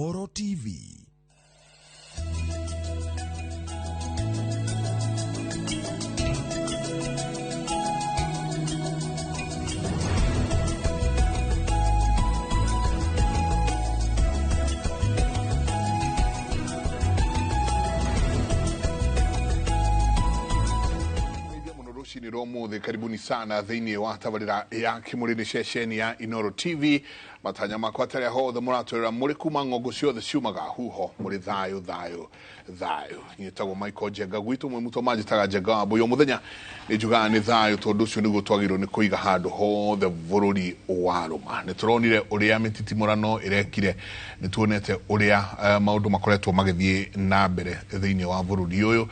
Oro TV. Karibuni sana thini wa tabarira ya kimurini shesheni ya Inoro TV matanya makwa tari ho the muratorera muri kuma ngogo ciothe ciumaga huho muri thayo nyitagwo Michael Jenga gwitu mwe muto majitaga Jenga boyo muthenya nijuga ni thayo tondu cio niguo twagirwo ni kuiga handu ho the bũrũri waruma ni turonire uria mititimurano irekire ni tuonete uria maundu makoretwo magithie na mbere thini wa bũrũri uyu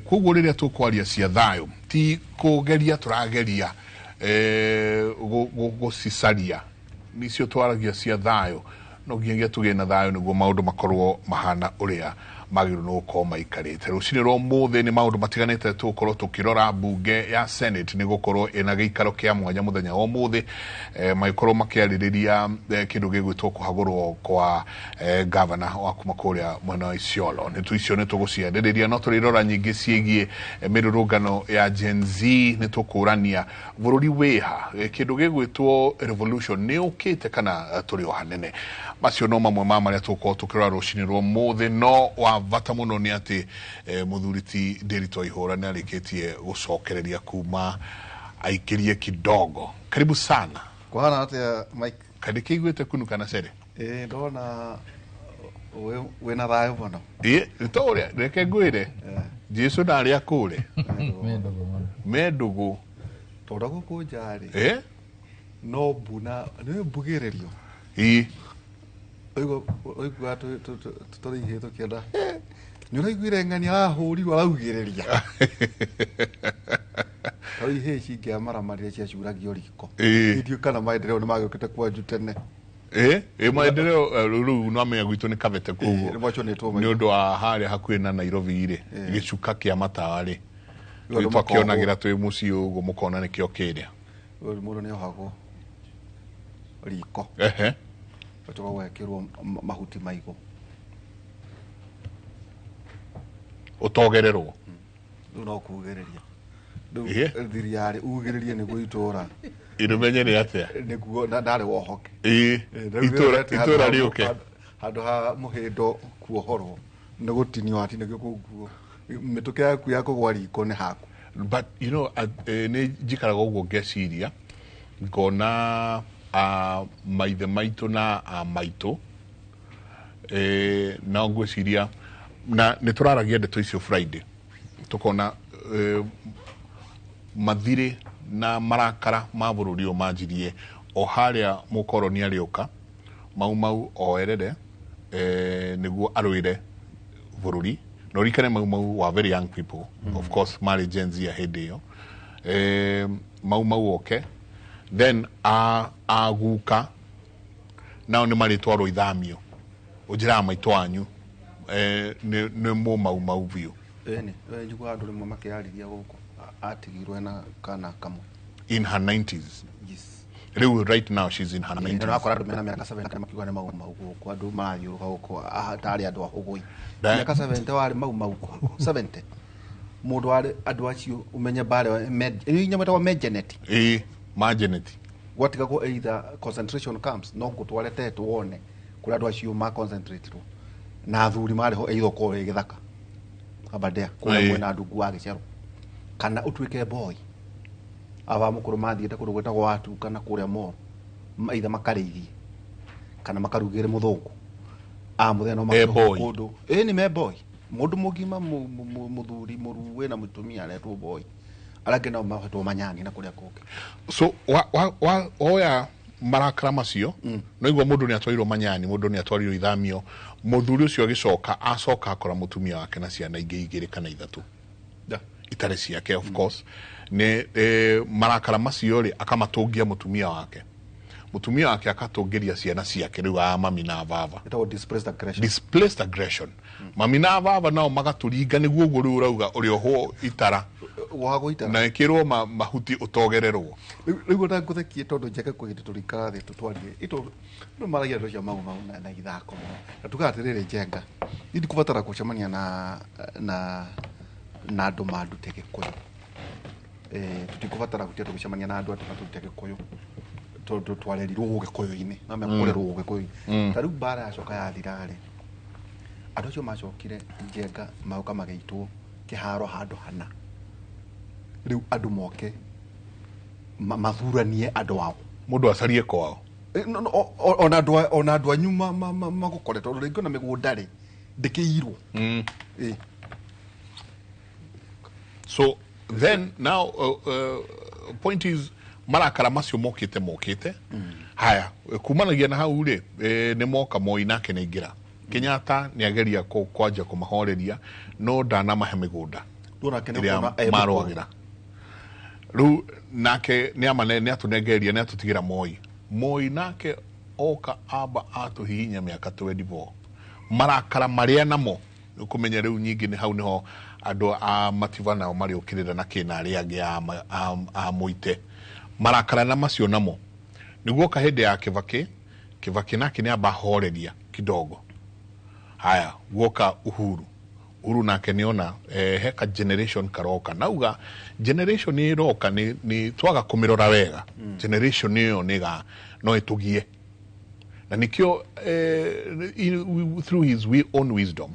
koguo riria tukwaria cia thayo ti kugeria turageria gucicaria nicio twaragia cia thayo no nginya tugie na thayo niguo maundu makorwo mahana uria magiru no ko maikarite rucini ro muthe ni maundu matiganite tukorwo tukirora bunge ya Senate ni gukorwo ina giikaro kia mwanya muthenya wa muthe maikorwo makiaririria kindu gigwitwo kuhagurwo kwa governor wa kuma kuria mwena wa Isiolo ni tuicio ni tuguciaririria no turirora nyingi ciegie mirurungano ya Gen Z ni tukurania bũrũri wiha kindu gigwitwo revolution ni ukite kana turi o hanene macio no mamwe ma maria tukorwo tukirora rucini ro muthe no wa vata muno ni ati muthuriti Ndereti ihora ni arikitie gucokereria kuma aikirie kidogo. Karibu sana. Kwa hana atia Mike. Kadiki igwete kunuka na cere. Ndona wena thayo bono. Itoria reke ngwire. Jesu ndari akure. Mendugu. Tora guku njari. No buna ni bugererio. Oigwa tũtũrĩihĩ tũkĩenda nĩ ũraiguire ng'ania ahũrirwo arauigĩrĩria tũrĩihĩ cingĩamaramarire ciacuragio riko ithiĩ kana maendeleo nĩ magĩũkĩte kwanju tene maendeleo rĩu no amenya gwitũ nĩ kabete koguo nĩ ũndũ wa harĩa hakuhĩ na Nairobi-rĩ gĩcuka kĩa matawa-rĩ twakĩonagĩra twĩ mũciĩ ũguo mũkona nĩkĩo kĩrĩa mũndũ nĩ ohagwo riko Watoka wekirwo mahuti maigo. Utogererwo. No kugereria. Thiriari ugereria niguo itora. Irumenyere atia. Niguo ndari wohoke. Itora riuke. Handu ha muhindo kuohorwo. Nigutinio ati niguo kuguo. Mituke yaku ya kugwa riko ni haku. But you know ni jikaraga uguo ngeciria ngona maithe maitu na maitu na ngwiciria na nituraragia ndeto icio Friday tukona mathiri na marakara ma bũrũri o manjirie o haria mukoroni ariuka mau oerere niguo arwire bũrũri no rikane mau wa very young people of course mari Gen Z ahindi yo mau oke then aguka nao ni maritwarwo ithamio ujira maitu anyu ni mo mau biu njugwa andu rimwe makiarithia guku atigirwe na kana kamwe in her 90s. Yes, right now she's in her 90s. Ndio akora andu mena miaka 7 kana makiuga ni mau guku andu marathiuruka guku atari andu ahugui miaka 70 wari mau 70 mundu wari andu acio umenye bare nyamata wa megenet Marginity. What go either concentration camps no gutwarete tuone kuri andu acio ma concentrate ro na thuri mari ho either ko githaka abadea kuna mwena andu gwa gicero kana utwike boy aba mukuru mathiete kundu gwetagwo watu kana kuria mo either makariithie kana makarugire muthungu muthenya no makundu ni me boy mundu mugima muthuri muru wena mutumia aretwo boy alage na mahetwo manyani na kuria kuke so oya marakara macio no igwa mundu ni atwarirwo manyani mundu ni atwarirwo ithamio muthuri ucio agicoka akora mutumia wake na ciana ingĩ igĩrĩ kana ithatu itare ciake of course ne marakara macio ri akamatungia mutumia wake mutumia wake akatongeria ciana ciake riu mami na baba ito displaced aggression mami na baba nao magaturinga niguo guo riu urauga urioho itara na ikirwo mahuti utogererwo riu na nguthekie tondu njeke kwigite turikara thi tutwarie ito no maragia ndo cia mau na ithako na tugatirire njenga ndi kubatara kucemania na andu mandute Gikuyu tutikubatara gutia tugucemania na andu atatu Gikuyu tondu twarerirwo Gikuyu-ini na mekorerwo Gikuyu tariu bara yacoka yathirare andu acio macokire njenga mauka magaitwo kiharo handu hana riu andu moke mathuranie andu wao mundu acarie kwao ona andu anyu magukoretwo ringo na migundari ndikiirwo so then now point is marakara macio mokite haya kumanagia na hau ri ni moka Moi nake ni ngira Kenyatta ni ageria kwanja kumahoreria no ndana mahe migunda marwagira ru nake ni amane ni atunengeria ni atutigira Moi nake oka aba atuhinya miaka 24 marakara maria namo kumenya riu nyingi ni hau niho andu a mativana o mari ukirira na kina ari angi a muite marakara na macio namo niguo kahende ya Kibaki nake ni abahoreria kidogo haya woka Uhuru nake niona heka generation karoka nauga generation ni roka ni twaga kumirora wega generation niyo niga no etugie na nikio through his own wisdom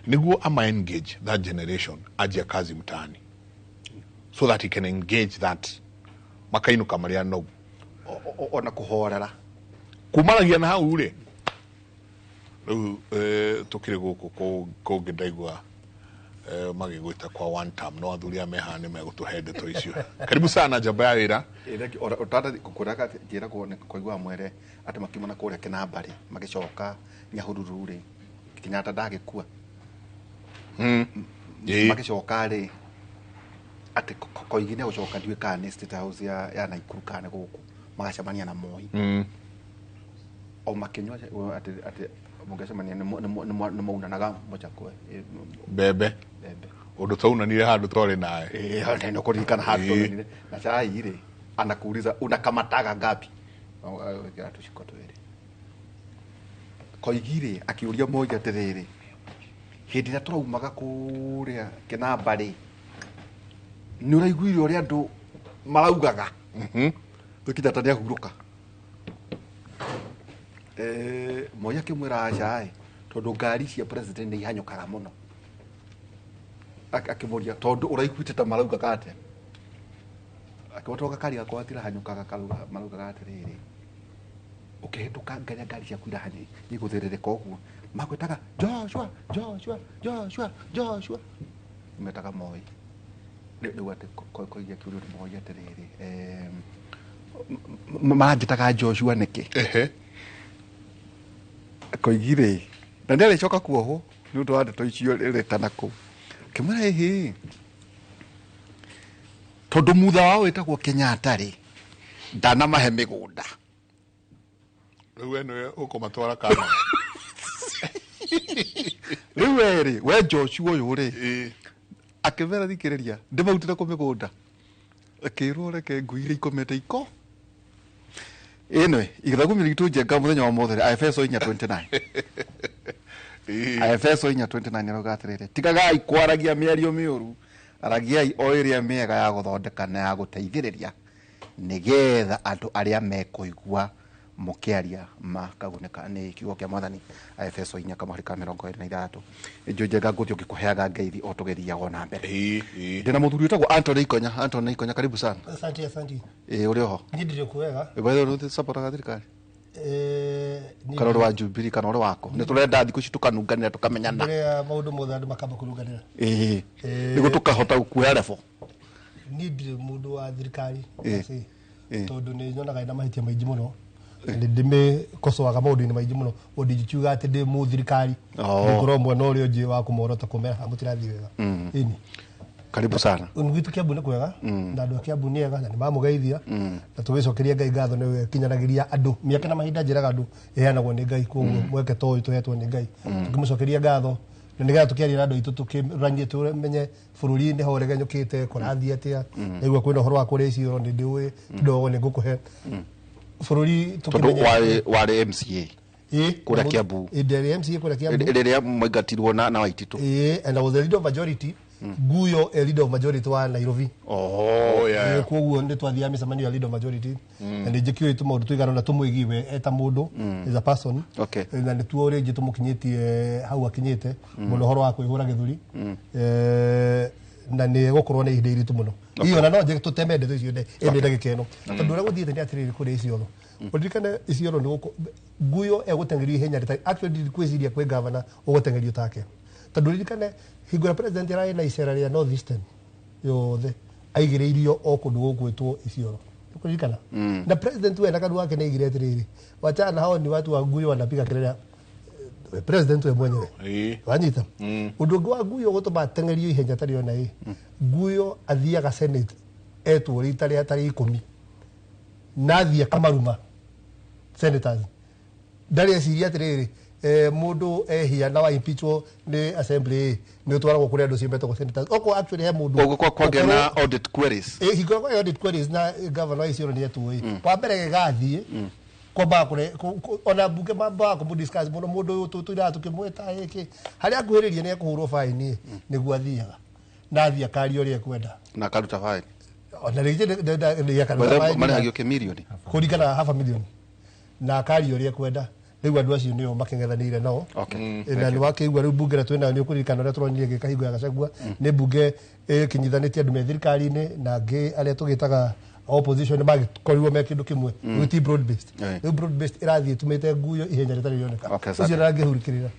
niguo ama engage that generation ajia kazi mtaani so that he can engage that makainu kamaria no ona kuhorera kumaragia na hau ri tukire guku ngidaigua magigwita kwa one term no athuria mehane megutuhende to icio karibu sana jamba ya wira utata kukuraka jira kuone koigwa mwere ati makimana kuria Kinambari magicoka Nyahururu ri Kenyatta ndagikua magicoka ri ati koigine gucoka ndiwe kana State House ya Naikuru kana guku magacemania na Moi o makinywa ati mugacemania ni maunanaga mochakwe bebe undu taunanire handu tori nae ndio kuririkana handu tori na chai ri anakuuliza unakamataga ngapi atushiko twere koigire akiuria moja terere hindi na turaumaga kuria Kinambari ni uraiguire uria andu maraugaga tukita tania huruka moya kimwira acae tondu ngari cia president ni ihanyukaga muno akimuria tondu uraiguite ta maraugaga atia akibotoka kari gakwa atira hanyukaga maraugaga atiriri ukihituka ngari cia kuira hani niguthirereka uguo magwetaga Joshua metaga Moi riu ati koigia kiurio Moi atiriri marangitaga Joshua niki koigire na ndere choka kuoho ni undu wa ndeto icio iretana ku kimara hihi tondu mutha wao wetagwo Kenyatta ri ndana mahe migunda riu eno ukumatwara kana riu eri we Joshua uyu ri akivera thikiriria ndimautire ku migunda akirwo reke nguire ikomete iko enwe igithagumira gitu njenga muthenya wa mothere IFSO 29 IFSO 29 arogatirire tigaga ikwaragia miario miuru aragia o iria miega ya guthondeka na ya guteithiriria nigetha andu aria mekuigua mukiaria makaguneka ni kiugo kia mwathani IFSO 4 kama harika 23 njenga nguthi ukikuheaga ngeithi o tugeria gona mbere ndina muthuri utagwo Anthony Ikonya karibu sana asante uri ho ndire kuwega wewe uri support ga thirikari kana uri wa Jubilee kana uri wako ni turenda thiku ci tukanunganira tukamenyana mbere maundu mothe andu makamba kurunganira nigo tukahota kuoya level ndire mundu wa thirikari tondu ni nyonaga ina mahitia maingi muno ndime kosoaga maundu-ini maingi muno undikiuga ati ndi mu thirikari ngorwo mwe no ri unji wa kumorota kumera amutirathi wega ini Karibu sana. Ungitu Kiambu ni kwega na andu a Kiambu ni ega na nimamugeithia na tugicokeria Ngai ngatho niwe kinyanagiria andu miaka na mahinda njiraga andu eanagwo ni Ngai koguo mweke toyu tuhetwo ni Ngai tukimucokeria ngatho na nigetha tukiaria andu itu tukiranie tumenye bururi-ini ho regenyukite kurathia atia niguo kwina horo wa kuria cioro ni ndiwe ndogo ni ngukuhe bururi tukimenya wale MCA kura Kiambu ndere MCA kura Kiambu rĩrĩa mwaingatirwo na Waititu and I was the leader of majority Guyo a leader of majority wa Nairobi yeah koguo ndi twathia micemanio ya leader of majority and njikio itu maundu tuigana na tumwigiwe eta mundu is a person na ni tuo ringi tumukinyitie hau akinyite muno horo wa kwihura githuri na ni gukorwo na ihinda iritu muno iyo na no nje tutemende tu icio ende ndagika ino tondu ura guthiite ni atiriri kuri icio udirikane icio ni Guyo egutengerio ihenya rita actually kwiciria kwe governor ugutengerio take tondu udirikane hingo ya president rai na icera ria North Eastern yothe aigiriirio o kundu gugwitwo Isiolo ukurikana na president we na kandu wake neigire atiriri wachana hao ni watu wa Guyo wanapiga kelele president we mwenyewe wanyita undu wa Guyo gutuma tengerio ihenya tario na Guyo athiaga senate etwo rita ria tari 10 nathia kamaruma senators ndari asiria atiriri mundu ehia na wa impeachment ni assembly ni utwaragwo kuri andu cimbete go senators oko actually he mundu ogukwa kwage na audit queries higo kwa audit queries na governor icio ni etu kwa mbere gegathie ko ba kure ona bunge mamba ko discuss mundu tuira tukimweta hiki hari akuhiririe ni kuhurwo fine niguo athiaga na athia kari ori ekwenda na karuta fine ona rije ya karuta fine mara hagio ke milioni kurigana half a million na kari ori ekwenda riu andu acio nio makengethanire nao na ni wakeigua riu bunge twina ni ukurikana ria turonire gikahingo ya Gachagua ni bunge kinyithanitie andu me thirikari-ini na ngi aria tugitaga opposition magikorirwo me kindu kimwe witi broad based riu broad based irathie tumite Guyo ihenya ritari rioneka ucio rangihurikirira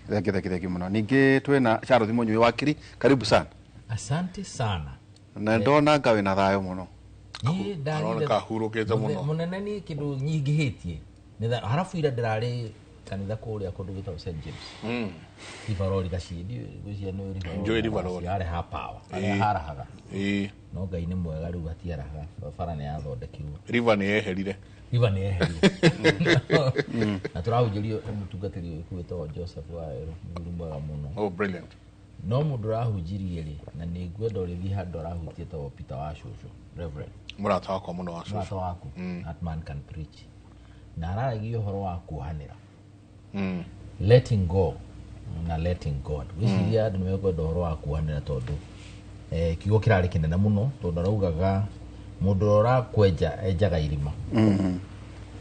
thenge muno ningi twina Charles Munyu wakiri karibu sana asante sana na ndona ngawe na thayo muno ni ndani kahurukite muno munene ni kindu nyingihitie nitha harafu ira ndirari kanitha kuria kundu gitwa St James ivarori gacidi gucia no rivarori yare ha power ari harahaga no Ngai ni mwega riu atiaraga bara ni yathondekirwo river ni eherire na turahunjirio mutungatiri kwitwa Joseph Waero muri mwega muno brilliant no mundu rahunjirie ri na ni ngwenda uri thi handu rahutie ta Peter wa Shushu Reverend murata wako muno wa Shushu that man can preach na aragio horo wa kuhanira letting go na letting God wiciria andu nimekwenda horo wa kuhanira tondu kiugo kirari kinene muno tondu raugaga mundu ora kwenja enjaga irima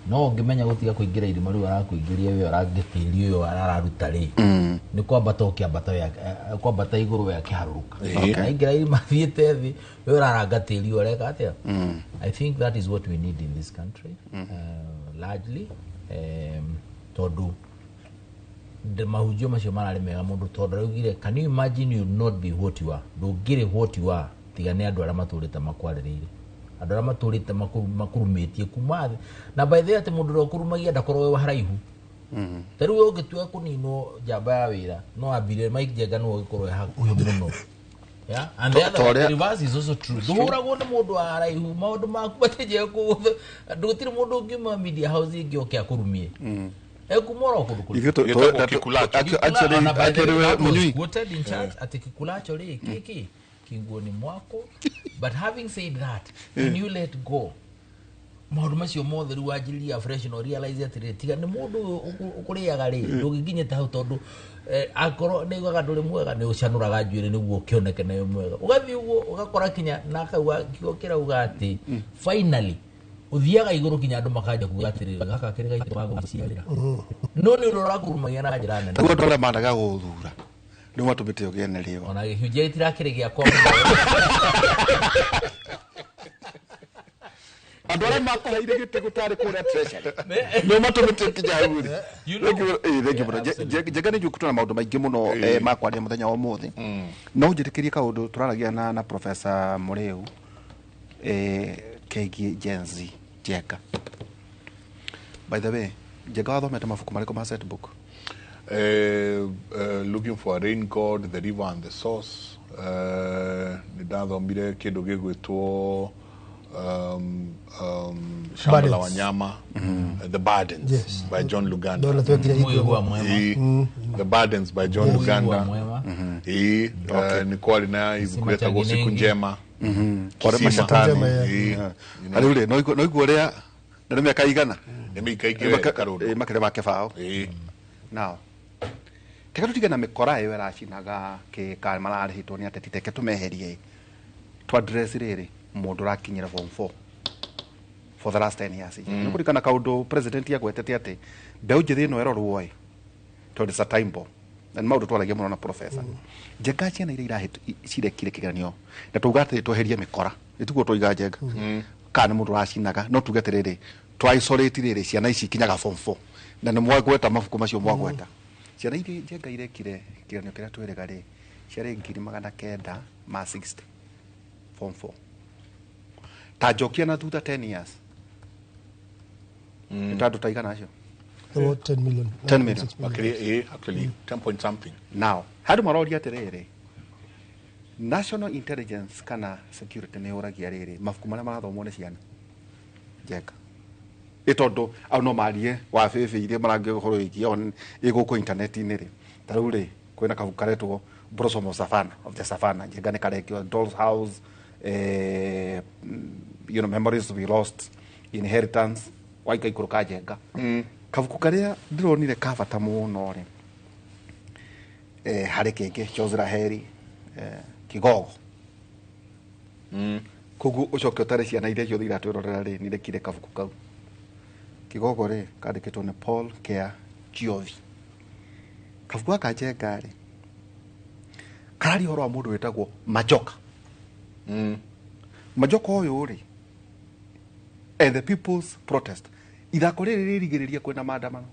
no ngimenya gutiga kuingira irima riu arakuingiria we arangitiri uyo araruta ri ni kwambata ukiambata ya kwambata iguru ya kiharuruka aingira irima thiete thi we ararangatiri ureka atia I think that is what we need in this country largely tondu the mahujio macio marari mega mundu tondu raugire can you imagine you not be what you are ndungire what you are tigane andu ara maturite makwaririire andu ara maturite makurumitie kuma na by the way mundu rokurumagia ndakorwo we haraihu taru we ugitua kunino jamba ya wira no abire Mike Jenga no ugikorwo hakuhi muno yeah and the other reverse is also true duhuragwo ni mundu haraihu maundu maku bateje ku ndutire mundu ngima media house ingioke akurumie ekumoro kudukuli actually quoted in church atikikulacho ri kiki kinguoni mwako but having said that when you let go maundu macio mothe ru wajiria fresh no realize atire tiga ni mundu ukuriaga ri ndugikinyete hau tondu akoro nigaga nduri mwega ni ucanuraga njuire niguo kioneke nayo mwega ugathi uguo ugakora kinya na kauga kiokera ugati finally uthiaga iguru kinya andu makaja kugatirira gaka kiri gaite bago ciarira no ni urora kurumagia na njira nene niguo ndore mandaga guthura ni matumite ugene rio ona gihunjia itirakiri gia kwa andore makuheire gite gutari kuria treasury no matumite kinya uri Jenga ni jukutana maundu maingi muno makwaria muthenya wa muthi no njirikirie kaundu turaragia na Professor Muriu kegi Genzi Jenga by the way Jenga wathomete mabuku mariko ma set book looking for a rain god, the river and the source, nĩ ndathomire kĩndũ gĩgwĩtwo Shamba la Wanyama, The Burdens by John Luganda. The Burdens by John Luganda. Ni kwari na ibuku yetagwo Siku Njema. Kwa mashatani. Aliule no iguorea na mĩaka igana. Nĩ mĩaka igana karodo. Makere make bao. Now. Tikarutigana mĩkora ĩyo ĩracinaga kĩ mararĩhĩtwo nĩ ateti teke tũmeherie. To address rĩrĩ mũndũ rakinyira form 4 for the last 10 years. Nĩ kũrikana kaũndũ president yagwetete atĩ mbeũ njĩthĩ ĩno ĩrorwo to it's a time bomb. Na maũndũ twaragia mũno na professor. Njenga ciana iria cirekire kĩgeranio na tuuga atĩ tweherie mĩkora. Nĩtugo tũiga njenga. Kana mũndũ racinaga no tuge atĩrĩrĩ twa isolate rĩrĩ ciana ici kinyaga form 4 na nĩ mwagweta mabuku macio mwagweta. Ciana iria njenga irekire kĩgeranio kĩrĩa twĩrĩga rĩ ciarĩ 960 form 4. Tajokia na thutha 10 years. Tatu taigana acio. About 10 million. 10 million. Actually 10 point something. Now, hadu marori atiriri. National intelligence kana security ne oragia riri mafuku maria marathomwo ni ciana. Jeka. Itondo au no marie wa fefe iria marangi horo ikio iguko internet ni ri. Tarau ri kwina kabuku karetwo Blossom of the Savannah. Jenga ne karekio Doll's House, memories to be lost, inheritance, waika ikuruka jenga. Kabuku karia ndironire kabata muno ri. Hari kenge Chozra Heri, Kigogo. Kugu ucoke utare ciana iria ciothe iratwirorera ri ni rekire kabuku kau. Kigogo ri kandikitwo ni Paul Kea Giovi. Kabuku aka jenga ri karari horo wa mundu wetagwo Majoka. Majoka uyu ri and the people's protest ithako riri rigiriria kwena maandamano.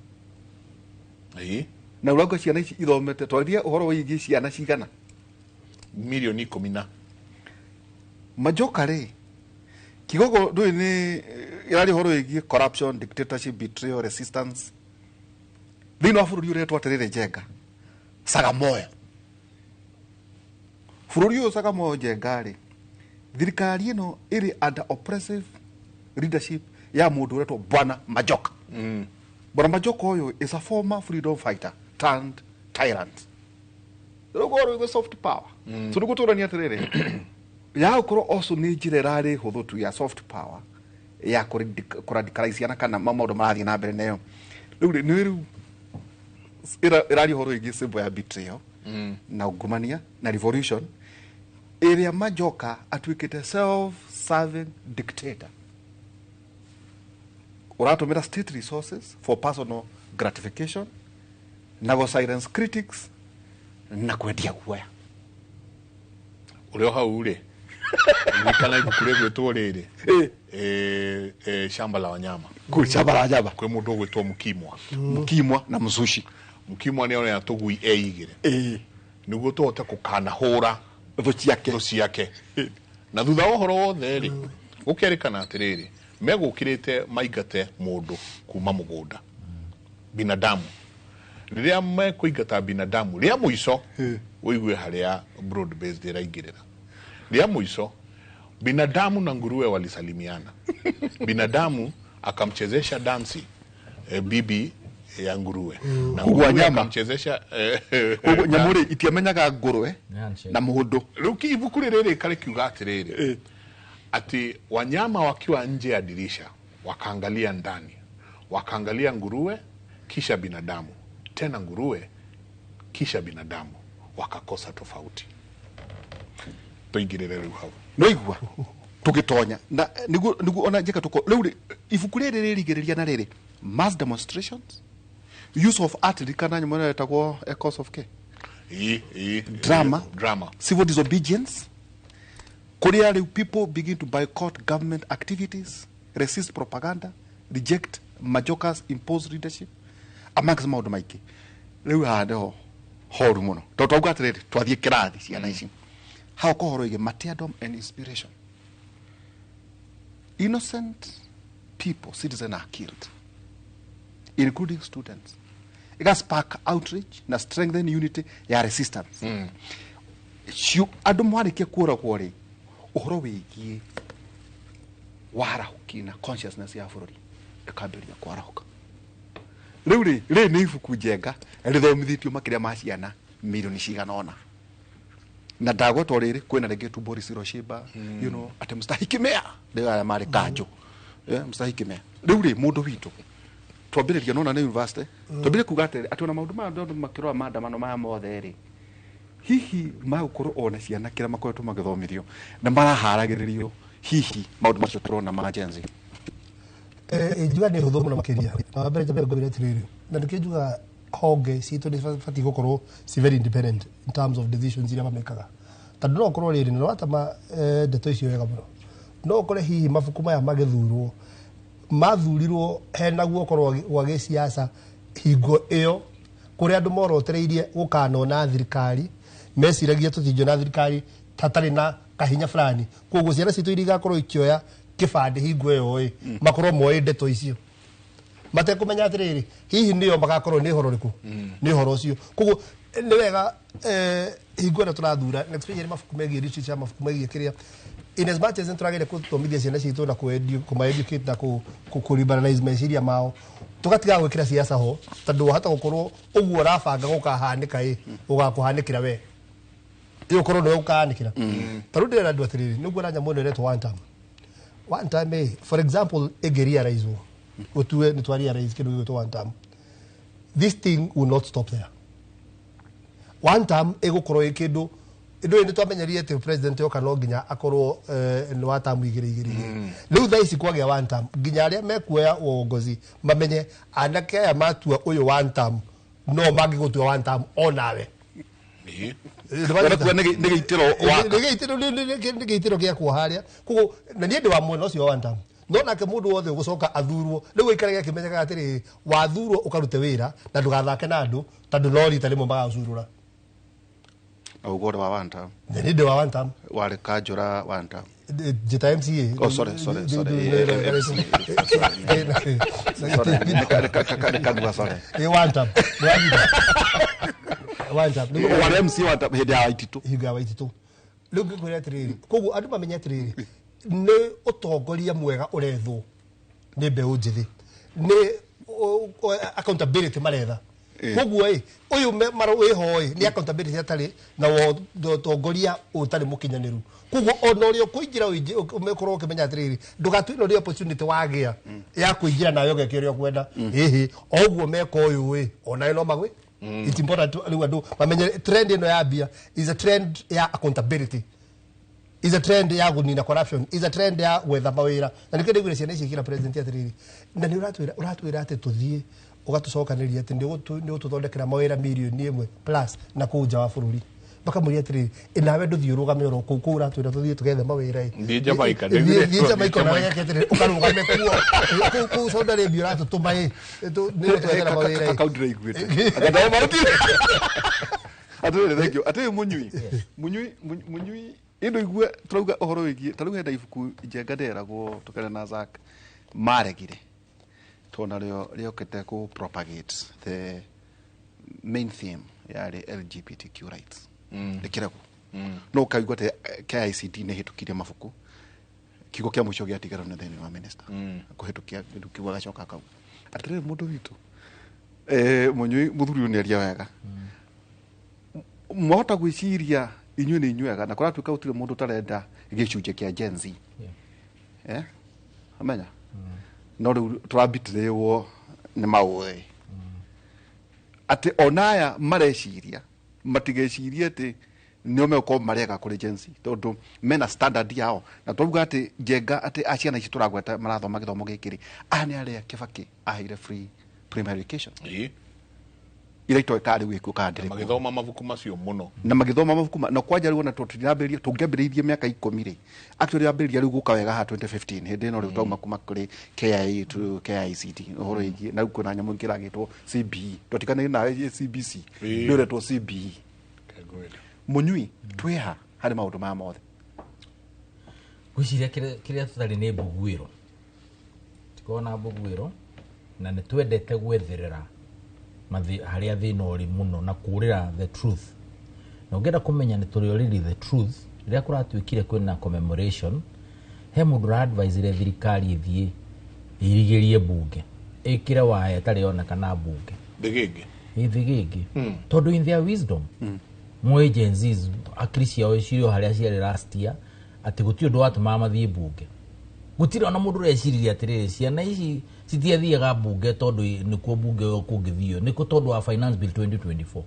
Na urago ciana ici ithomete twaria uhoro wigi ciana cigana milioni 10. Majoka ri Kigogo ndui ni irari horo wigi corruption, dictatorship, betrayal, resistance. Thino afururi uretwa terere jenga Sagamoyo. Fururi uyu Sagamoyo jenga ri thirikari ino iri under oppressive leadership ya mundu uretwo Bwana Majoka. Bwana Majoka uyu is a former freedom fighter turned tyrant. Rogoro with soft power. So nuguturania atiriri ya ukoro also ni njira rari huthu tu ya soft power ya kuradicalize na kana maundu marathie na mbere nayo. Riu irari horo igi simple ya betrayal na ungumania na revolution. Area Majoka atwikite self-serving dictator. Uratumira state resources for personal gratification, na go silence critics, na kwendia guoya. Ulio hau ule. Nikana ikukure gwetwo riri. Shamba la Wanyama. Shamba la Wanyama. Kwe mundu gwetwo Mukimwa. Mukimwa na Musushi. Mukimwa ni ona ya tugui igire. Niguo tuhote kukana hura thu ciake. Na thutha uhoro wothe ri gukerikana atiriri megukirite maigate mundu kuma mugunda binadamu. Riria mekuigata binadamu ria muico uigue haria broad based iraingirira. Ria muico binadamu na nguruwe walisalimiana. Binadamu akamchezesha dansi bibi ya nguruwe na nguruwe akamchezesha nyamuri itiamenyaga nguruwe na muhudu. Ruki ibuku riri kale kiuga atiriri ati wanyama wakiwa nje ya dirisha wakaangalia ndani, wakaangalia nguruwe kisha binadamu, tena nguruwe kisha binadamu, wakakosa tofauti. Tuingirire riu hau noigua tugitonya na nigu ona jeka tuko riu ibuku riri rigiriria na riri mass demonstrations, use of art rikana nyumana etagwo a cause of care, drama, civil disobedience. Korea people begin to boycott government activities, resist propaganda, reject Majoka's imposed leadership, amongst maundu maiki. Riu hande horu muno totauga atiriri twathie kirathi ciana ici how kohoro ige martyrdom and inspiration. Innocent people, citizens are killed, including students. It has spark outrage na strengthen unity ya resistance. cio andå mwarä kåragwo rä å horo wä giä warahuki na consciousness ya bå rå ri ä kambä ria kwarahuka rä u rä nä ibuku njenga rä thomithätio makä rä a ma ciana milioni ciganona na ndagwetwo rä rä kwä na rä ngä tumbo riciro cimba atä må stahiki mea rä aya marä kanjå må stahiki mea rä u rä må ndå witå twambä rä ria nona nä university twambä rä kuga atä atä ona maå ndå maya makä rora maandamano maya mothe rä hihi magå korwo ona ciana kä rä a makoretwo magä thomithio na maraharagä rä rio hihi maå ndå macio tå rona majenzi njuga nä hå thå må no makä ria na wambere njambe ngåbä atä rä rä na nä kä njuga honge citå nä batiä gå korwo very independent in terms of decisions iria mamekaga tondå no korwo rä rä nä watama ndeto icio wega må no no kore hihi mabuku maya magäthurwo mathurirwo henaguo korwo gwa gä ciaca hingo ä yo kå rä andå morotereirie gå kanona thirikari meciragia tå tinjio na thirikari tatarä na kahinya fulani koguo ciana citå iria igakorwo ikioya kä bandä hingo ä yo makorwo moä ndeto icio matekå menya atä rä rä hihi nä yo magakorwo nä horo rä kå nä horo å cio koguo nä wega hingo ä no tå rathura mabuku megiä literature mabuku megiä kä rä a in as much as tå ragä kå thomithia ciana citå na kå maeducate na kå liberalize meciria mao tå gatiga gwä kä ra ciaca ho tondå wahota gå korwo å guo å rabanga gå kahanä ka å gakå hanä kä ra we ä å korwo nä we gå kahanä kä ra tarä u ndä renda andå atä rä rä nä guo na nyamå ä no ĩretwo one time for example ä ngä realizewo gå tue nä twa realize kä ndå gä gwä two one time this thing will not stop there one time ä gå korwo ä kä ndå ndå nä twamenyerie atä president yoka no nginya akorwo nä wa tamu igä rä u thaa ici kwagä a one time nginya arä a mekuoya uongozi mamenye anake aya matua å yå one time no mangä gå tua one time onawe nä gä itä ro gä akwo harä a koguo na niä ndä wa mwena å cio one time no nake må ndå wothe å gå coka athurwo rä u aikare gä akä menyaga atä rä wathurwo å karute wä ra na ndå gathake na andå tondå no rita rä mwe magacurå ra ugore wa one time nä ndä wa one time warä kanjå one time njita MCA oh sorry kanua sorry one time one time wa MC one time hedi ya itito higa wa itito rä u ngä kwä ra atä rä rä koguo andå mamenye atä rä rä nä å tongoria mwega å rethwo nä mbeå njä thä nä accountability maretha koguo å yå marå wä ho nä accountability atarä na tongoria å tarä må kinyanä ru koguo ona å rä a å kå ingä ra korwo å kä menya atä rä rä ndå gatue no rä opportunity wagä a ya kå ingä ra nawe å gekä å rä a å kwenda ä o guo meka å yå onawe no magwä it's important rä u andå mamenye trend ä no yambia is a trend ya accountability is a trend ya kunina corruption is a trend ya gwetha mawira na nikende gwire ciana ici kira president atiriri na ni uratwira ati tuthie ugatucokanĩria ati ni ututhondekera mawira milioni 1 plus na kuja wa bururi baka muri atiriri inawe nduthie urugame oro kuu uratwira tuthie tugethe mawira ndi Jamaica na wega atiriri ukarugame kuu Saudi Arabia uratutuma ni twethera mawira akaundire iguite akadaye mauti atiriri thank you atiriri munyui indo igwe turauga ohoro wigie tarauga nda ibuku njenga nderagwo tukere na Zak maregire tona rĩo kete ku propagate the main theme ya LGBTQ rights ndikiragwo no kaigwa te KICD ne hitukirie mabuku kigo kia muco gia tigara na theni wa minister kuhitukia kindu kiwa gacoka kau atiriri mundu witu munyui muthuri ni aria wega mwota gwiciria inyuĩ nĩ inyuega na kũratuĩka gũtirĩ mũndũ ũtarenda gĩcunjĩ kĩa Gen Z amenya no rĩu tũrambitĩrĩrwo nĩ maũĩ atĩ ona aya mareciria matigecirie atĩ nĩo megũkorwo marega kũrĩ Gen Z tondũ mena standard yao na twauga atĩ njenga atĩ aciana ici tũragweta marathoma gĩthomo gĩkĩ rĩ aya nĩ arĩa Kĩbakĩ aheire free primary education ira itoeka rĩu ĩkũkandĩrĩkwo magĩthoma mabuku macio mũno na magĩthoma mabuku na kwanja rĩu na tũngĩambĩrĩirie mĩaka 10 rĩ actually ambĩrĩria rĩu gũka wega ha 2015 hĩndĩ ĩno rĩu twauma kuma kũrĩ KIA to KICD ũhoro ĩgiĩ na kwĩna nyamũ ĩngĩragĩtwo CBE twatikanĩrie na CBC nĩũretwo CBE mũnyui twĩha harĩ maũndũ maya mothe gwĩciria kĩrĩa tũtarĩ nĩ mbũguĩro tikona mbũguĩro na nĩ twendete gwetherera harĩa thĩna ũrĩ mũno na kũrĩra the truth na ungenda kumenya ni turi really the truth ria kuratuikire kwina commemoration he mundu ra advise ile thirikari ithie irigirie bunge ikire waya tari ona kana bunge thigigi tondu in their wisdom mo agencies akrisia o cirio haria ciari last year ati gutio ndo watu mathie bunge gutira ona mundu reciriria atiriri ciana ici citiathiaga bunge tondu nikuo bunge kungithio niko tondu wa finance bill 2024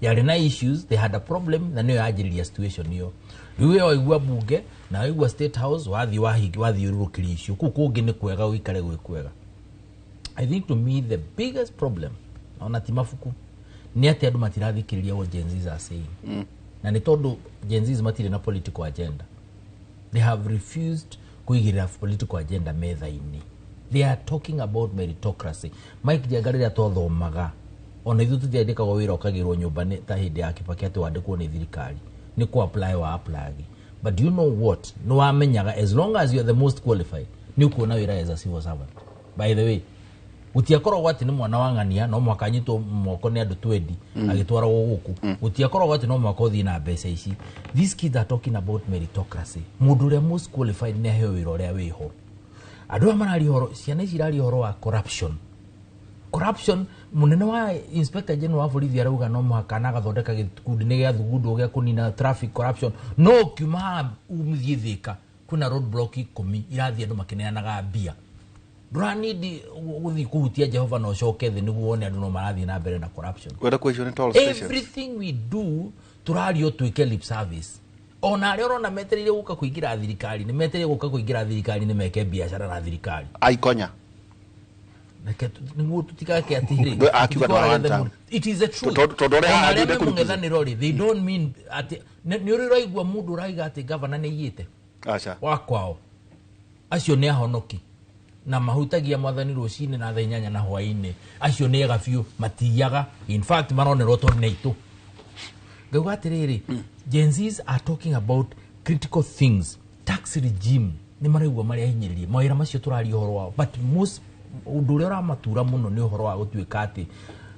yari na issues they had a problem na niyo ajiriria situation hiyo riwe waigua bunge na waigua state house wathi urukiri issue kungi ni kwega uikare gwĩkwega. I think to me the biggest problem ona timafuku ni ati andu matirathikiriria what Gen Zs are saying na ni tondu Gen Zs matire na political agenda. They have refused kuigira political agenda metha-ini. They are talking about meritocracy. Mike Jagarira tothomaga ona ithu tuthiandika go wira ukagirwo nyumba ni ta hindi ya Kibaki ati wandikwo ni thirikari ni ku apply wa apply. But do you know what, no amenyaga as long as you are the most qualified ni kuona wira as a civil servant. By the way, utiakorwo ati ni mwana wangania no mwaka nyito moko ni andu 20 agitwara guku utiakorwo ati no mwaka uthi na mbeca ici. These kids are talking about meritocracy. Mundu ria most qualified ni heo wira ria wiho. Andu amarari horo ciana ici rari horo wa corruption munene wa inspector general wa borithi arauga no mwaka na gathondeka gikundi ni gya thugundu gya kunina traffic corruption no kiuma umithie thika kuna road block 10 irathi andu makineanaga mbia. Brandi guthi kuhutia Jehova no coke thi niguo one andu no marathi na mbere na corruption. Everything we do turario twike lip service. Ona ari orona metereire guka kuingira thirikari ni metereire guka kuingira thirikari ni meke biashara na thirikari aikonya niguo tutikake atiri it is a truth they don't mean ati ni uraigua mundu uraiga ati governor ni yite acha wakwao acio ni ahonoki na mahutagia mwathani rucini na thainyanya na hwaini acio ni gabiu matiyaga in fact maronerwo to neito gauga atiriri Gen Zs are talking about critical things. Tax regime ni maraigua maria hinyiririe mawira macio turari horo wao but most undu ura matura muno ni horo wa gutuika ati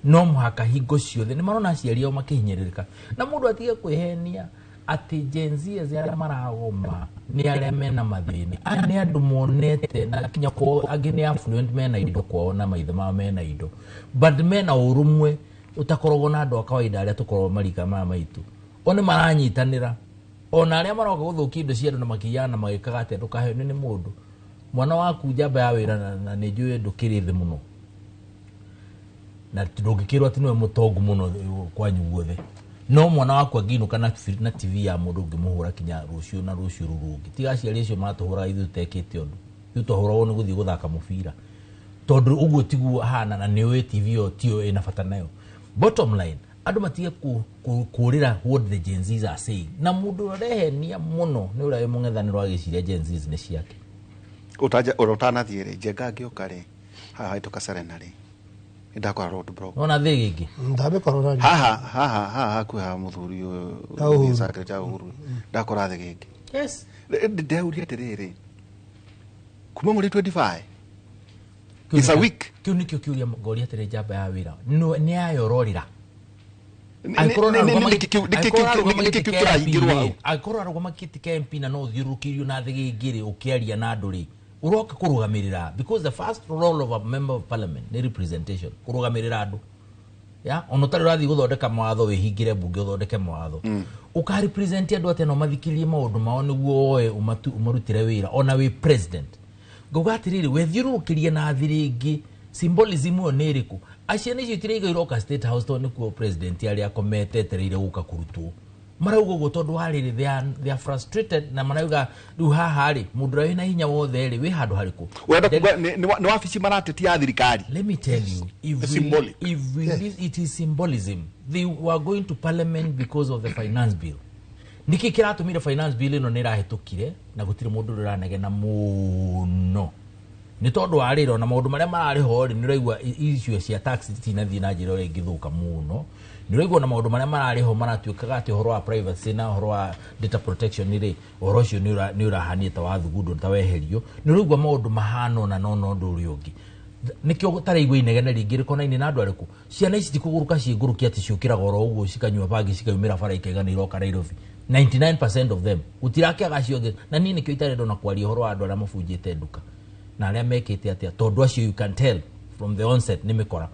no muhaka hingo ciothe ni marona ciario makihinyiririka na mundu atige kwihenia ati Gen Z aria maragoma ni aria mena mathini ani andu monete na kinya ko agini affluent mena indo kwao na maitho ma mena indo but mena urumwe utakorogwo na andu akawaida aria tukorwo marika ma maitu one maranyitanira ona aria maroka guthukia indo cia andu na makiyana magikaga ati ndukahe ni mundu mwana waku njamba ya wira na ni njue ndukiri thi muno na ndungikirwa ati niwe mutongu muno kwanyu guothe no mwana waku aginuka na TV ya mundu ngimuhura kinya rucio na rucio rurungi tiga ciari icio matuhura ithu tekete undu ithu tuhurwo ni guthi guthaka mubira tondu uguo tiguo hana na niwe TV o tio ina bata nayo. Bottom line andu matige kurira what the Gen Zs are saying na mundu urehenia muno ni ura mung'ethaniro agiciria Gen Zs ni ciake urotana thiere jenga ngiukare haha tukasarena ri ndakora road bro ona thigigi ndabe korora haha kwa muthuri uyu secretary uhuru ndakora thigigi yes ndeuria atiriri kuma muri 25 it's a week kiunikio kiuria ngori atire njamba ya wira no ni ayororira aikoro arugama kiti KMP na no thiurukirio na thigigiri ukiaria na nduri uroka kurugamirira because the first role of a member of parliament ni representation kurugamirira andu ya onotari rathi guthondeka mawatho wihingire bunge uthondeke mawatho uka represent andu ate no mathikirie maundu mao niguo oe umarutire wira ona we president gogatiriri wethiurukirie na thiringi symbolism o neriku aciana icio tiraiga iroka state house to nikuo president yari akomete tereire guka kurutwo maraugo go tondu hariri they are frustrated na marauga riu haha ri mundu rai na hinya wothe ri wi handu hariku ni wafici marateti ya thirikari. Let me tell you it is symbolism. They were going to parliament because of the finance bill. Niki kiratumira finance bill ino nirahetukire na gutire mundu riranegena muno ni tondu ariro na maundu maria marari ho ni raigua issue cia tax tinathi na njira ri ngithuka muno ni raigua na maundu maria marari ho maratuikaga ati horo wa privacy na horo wa data protection ri horo cio ni urahania ta wa thugundu ta weherio ni raigua maundu mahano na no ndu uri ungi nikio gutaraigwa inegene ringiri konaini na andu ariku ciana ici tikuguruka ciigurukia ati ciukira goro uguo cikanywa bagi cikayumira bara ikegana iroka Nairobi 99% of them utirakiaga ciothe na nini nikio itarendo na kwaria horo andu aria mabunjite nduka na aria mekite atia tondu acio you can tell from the onset ni mikora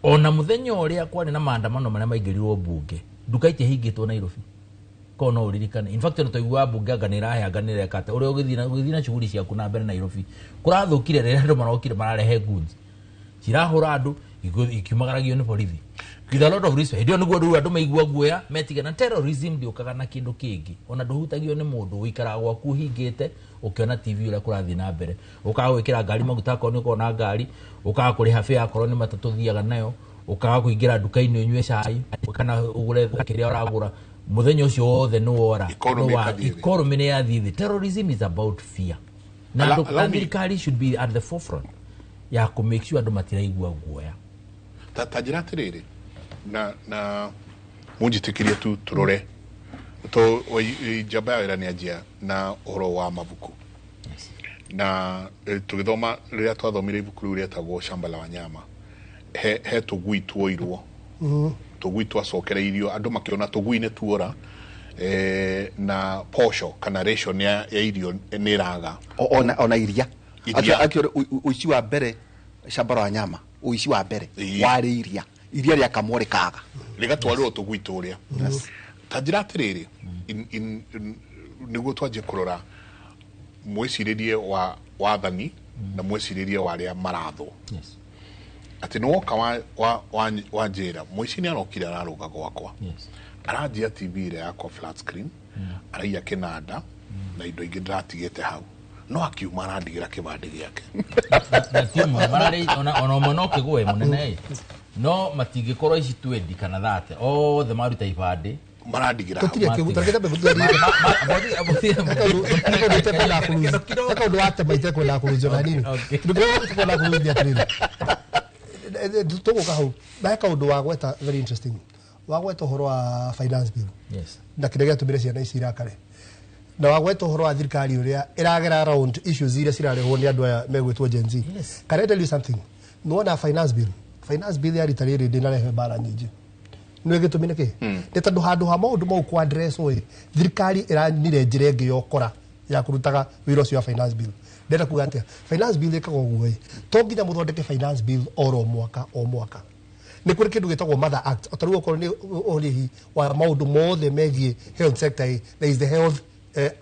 ona muthenya uria kwari na maandamano maria maingirirwo bunge nduka ite hingitwo Nairobi kono uririkane in fact ntoigwa bunge ganira ya ganira kata uria ugithina shughuli ciaku na mbere Nairobi kurathukire rere andu marokire mararehe guns cirahura andu ikiumagaragio ni borithi with a lot of respect ndio niguo ndu andu maigua guoya metiga na terrorism ndio kagana kindu kingi ona nduhutagio ni mundu uikara gwaku hingite ukiona TV uria kurathi na mbere ukagwikira ngari maguta ko ni kona ngari ukagakuriha fare akoro ni matatu thiaga nayo ukagakuingira nduka-ini unywe cai kana ugure kiria uragura muthenya ucio wothe no wora economy ni yathithi terrorism is about fear na thirikari should be at the forefront ya ku make sure andu matiraigua guoya tajira tiriri na munjitikiria tu turore to jaba era ni ajia na oro wa mabuku na tugithoma riria twathomire ibuku riria tagwo shamba la wanyama he tugwitwo irwo tugwitwo acokereirio andu makiona tugwine tuora na posho kana ration ya irio niraga ona iria akio uici wa mbere shamba la wanyama uici wa mbere wari iria ria kamore kaga ligatwarwo tugwitwo uria tajira atiriri niguo twaje kurora mwiciririe wa wathani na mwiciririe wa aria maratho ati no wa njira mwici ni arokira araruga gwakwa aranjia TV ire yakwa flat screen araia kinanda na indo ingi ndiratigite hau no akiuma arandigira kibandi giake na tiuma marari ona monoke gwe munene no matingikorwo ici 20 kana 30 othe maruta ibandi marandigira tutiria kigutarageta begutari aka ndo ate maite kwenda kurujona nini ndio kwenda kurujia treni tuguka hau ndaka undu wa gweta very interesting wa gweta horo wa finance bill na kiregea tumire ciana ici irakare na wa gweta horo wa thirikari uria iragera around issues iria cirarehwo ni andu aya megwetwo Gen Z can I tell you something no na finance bill ya ritariri ndina rehe bara nyingi no gitumine ki ni tondu handu ha maundu mau ku address oi thirikari iranire njire ngi yokora ya kurutaga wira ucio wa finance bill ndenda kuga atia finance bill ikago guo to nginya muthondeke finance bill oro mwaka ni kuri kindu gitagwo mother act otaruo ko ni orihi wa maundu mothe megie health sector there is the health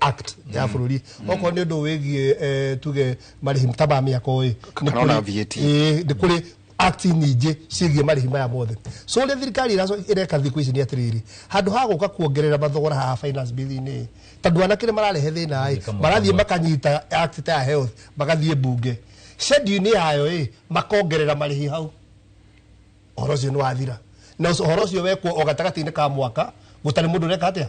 act ya bururi oko ni ndu wigie tuge marihi mtaba miako ni kuri act nyingi cigie marihi maya mothe so le thirikari iraco ireka thiku ici ni atiriri handu ha guka kuongerera mathogora ha finance bill ni tondu anakire mararehe thina marathie makanyita act ta health magathie bunge schedule ni yayo makongerera marihi hau orocio ni wathira na orocio wekwo ogatagati-ini ka mwaka gutari mundu reka atia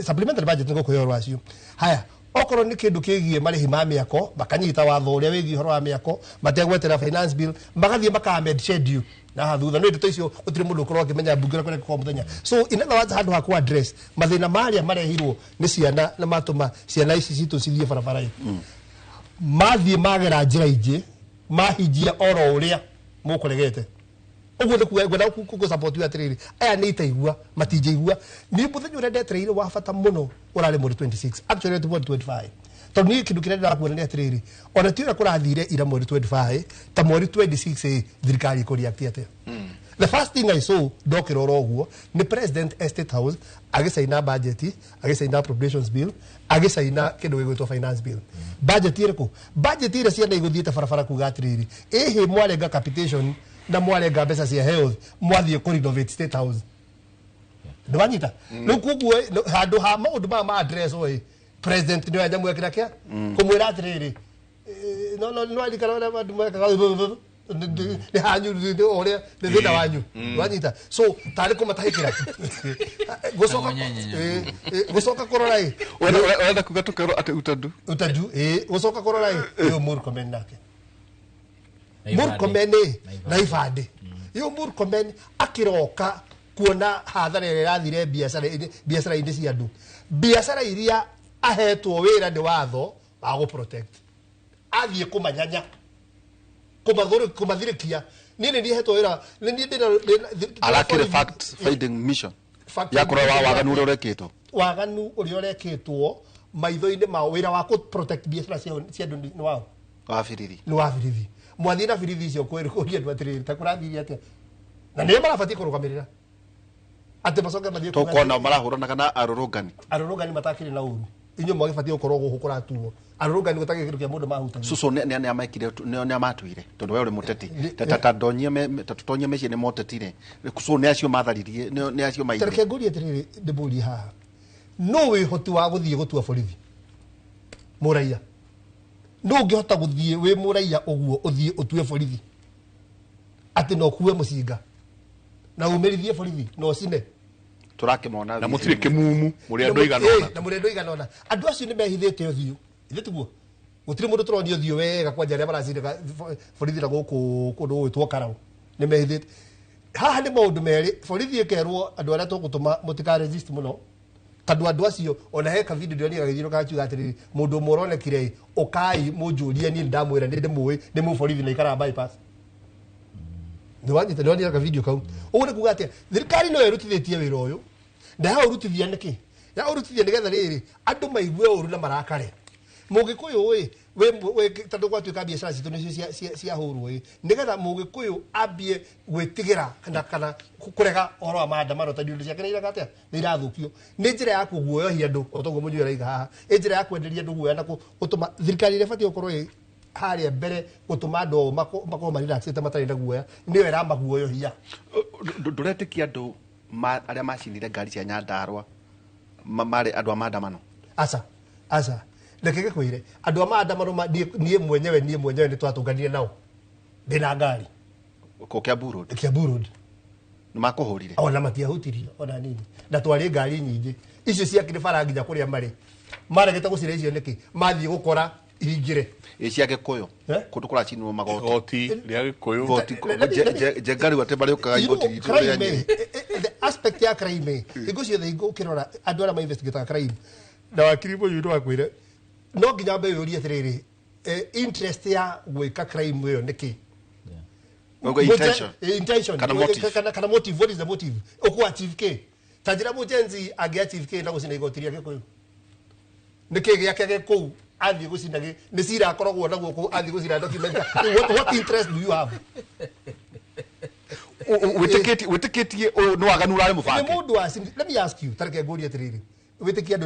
supplementary budget ngo kuyo rwacio haya okoro ni kindu kigie marihi ma miako bakanyita watho uria wigi horo wa miako mategwetera finance bill magathie makamed schedule na hathutha no ndeto icio gutiri mundu ukorwo akimenya bunge kone kwa muthenya so in other words handu ha ku address mathina maria marehirwo ni ciana na matuma ciana ici citu cithie barabara mathie magera njira ingi mahijia oro uria mukuregete uguo gwenda ku support you atiriri aya ni itaigua matinjeigua ni muthenya uria ndetereire wa bata muno urari muri 26 actually to 25 tondu ni kindu kirenda kuona ni atiriri ona tiura kurathire ira muri 25 ta muri 26 thirikari ko react atia the first thing I saw dokiroro uguo ni president estate house agisaina budget agisaina appropriations bill agisaina kindu gigwitwo finance bill budget iriku budget ire ciana iguthiite barabara kuga atiriri ehe mwarenga capitation na mwarenga mbeca cia health mwathie ku renovate state house ndwanyita no kuguo handu ha maundu ma address oi president ndio ajamu yakira kia kumwira atiriri no alikana wala mandu mweka ni hanyu ndio oria ndida wanyu ndwanyita so tari kumatahikira gusoka korora wenda kugatukero ate utadu gusoka korora yo murkomen nake murkomene na ifande yo murkomen akiroka kuona hathara irathire biashara indi cia andu biashara iria ahetwo wira ni watho wa go protect athie kumanyanya kumathirikia nini ni hetwo ira ni ndina alakire fact finding mission ya kura waganu uri urekitwo uri urekitwo maitho-ini ma wira wa ku protect biashara cia ndu ni wao ni wabirithi mwathi na birithi icio kwĩrũkũria andũ atĩrĩrĩ ta kũrathiria atĩa na nĩo marabatie kũrũgamĩrĩra atĩ macoke mathiĩ tũkona marahũranaga na arũrũngani matakĩrĩ na ũru inyuĩ mwagĩbatie gũkorwo gũkũ kũratuo arũrũngani gũtarĩ kĩndũ kĩa mũndũ mahutagia susu nĩ amekire nĩ amatuire tondũ we ũrĩ mũteti tatutonyie mĩciĩ nĩ mũtetire susu nĩ acio matharirie nĩ acio maire tareke ngũrie atĩrĩrĩ ndĩmũrie haha no wĩhoti wa gũthiĩ gũtua borithi mũraiya no ũngĩhota gũthiĩ wĩ mũraiya ũguo ũthiĩ ũtue borithi atĩ no kuwe mũcinga na umĩrithie borithi no cine turakĩmona na mũtirĩ kĩmumu mũrĩ andũ iganona na mũrĩ andũ iganona andũ acio nĩ mehithĩte ũthiũ ithe tiguo gũtirĩ mũndũ tũronio ũthiũ wega kwanja arĩa maracindĩka borithi na gũkũ kũndũ gwĩtwo Karau nĩ mehithĩte haha nĩ maũndũ merĩ borithi ĩkerwo andũ arĩa tũgũtũma mũtikaregister mũno tondũ andũ acio ona heka video ndionire gagithiro kakiuga atĩrĩrĩ mũndũ ũmwe ũronekire ũkai mũnjũrie niĩ ndamwĩra nĩ ndĩmũĩ nĩ mũborithi na ikara bypass ndwanyita ndionire ka video kau ũguo nĩ kuga atĩa thirikari no ĩrutithĩtie wĩra ũyũ na ya ũrutithia nĩkĩ ya ũrutithia nĩgetha rĩrĩ andũ maigue ũru na marakare mũgĩkũyũ we tondũ gwatuĩka biacara citũ nĩcio ciahũrwo nĩgetha mũgĩkũyũ ambie gwĩtigĩra kana kũrega ũhoro wa maandamano tondũ indo ciake nĩiraga atĩa nĩirathũkio nĩ njĩra ya kũguoyohia andũ o toguo mũnyuĩ araiga haha nĩ njĩra ya kwenderia andũ guoya na gũtũma thirikari ĩrĩa ĩbatiĩ gũkorwo harĩa mbere gũtũma andũ makorwo marelaxĩte matarĩ na guoya nĩyo ĩramaguoyohia ndũretĩkia andũ arĩa macinire ngari cia Nyandarua marĩ andũ a maandamano aca reke gĩkwĩre andũ a maandamano niĩ mwenyewe nĩ twatũnganire nao ndĩna ngari Kiambu Road nĩ makũhũrire ona matiahutirio ona nini na twarĩ ngari nyingĩ icio ciakĩrĩ bara nginya kũrĩa marĩ maregete gũcira icio nĩkĩ mathiĩ gũkora ihingĩre cia Gĩkũyũ kũndũ kũracinwo magoti rĩa Gĩkũyũ jengari wate barĩ ũkaga igoti the aspect ya crime ĩgo ciothe ũkĩrora andũ arĩa mainvestigate crime na wakiri mũyũ nĩ wakwĩre no nginya mbe yũrie atĩrĩrĩ interest ya gwĩka crime ĩyo nĩkĩ intention kana motive what is the motive ũkũ achieve kĩ tajira mũjenzi angĩachieve kĩ na gũcina igoti rĩa Gĩkũyũ nĩkĩ gĩake kũu athiĩ gũcina nĩ cira akoragwo naguo kũu athiĩ gũcina document what interest do you have wĩtĩkĩtie nĩ waganu ũrarĩ mũbange mũndũ wa let me ask you tareke ngũrie atĩrĩrĩ wĩtĩkia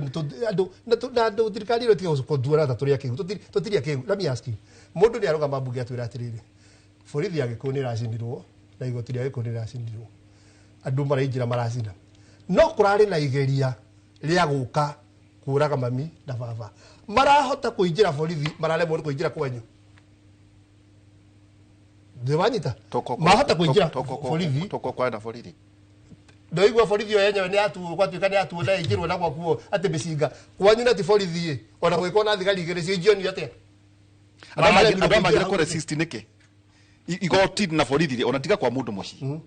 andũ thirikari ĩyo tiga gũtuona ta tũrĩa kĩhu tũtiria kĩhu let me ask you mũndũ nĩ arũgama mbunge atwĩra atĩrĩrĩ borithi ya Gĩkũyũ nĩ ĩracindirwo na igoti rĩa Gĩkũyũ nĩ ĩracindirwo andũ maraingĩra maracina no kũrarĩ na igeria rĩa gũka kũraga mami na baba marahota kũingĩra borithi mararemwo nĩ kũingĩra kwanyu ndĩwanyita mahota kũingĩra borithi ndoigua borithi ĩyo yenyewe nĩ atuo gwatuĩka nĩ atuo na ĩingĩrwo na gwakuo atĩ mĩcinga kwanyu na ti borithi ona gwĩkwo na thigari igĩrĩ cinjionio atĩa andũ amagĩre kũ resist nĩkĩ igoti na borithi ona tiga kwa mũndũ mũciĩ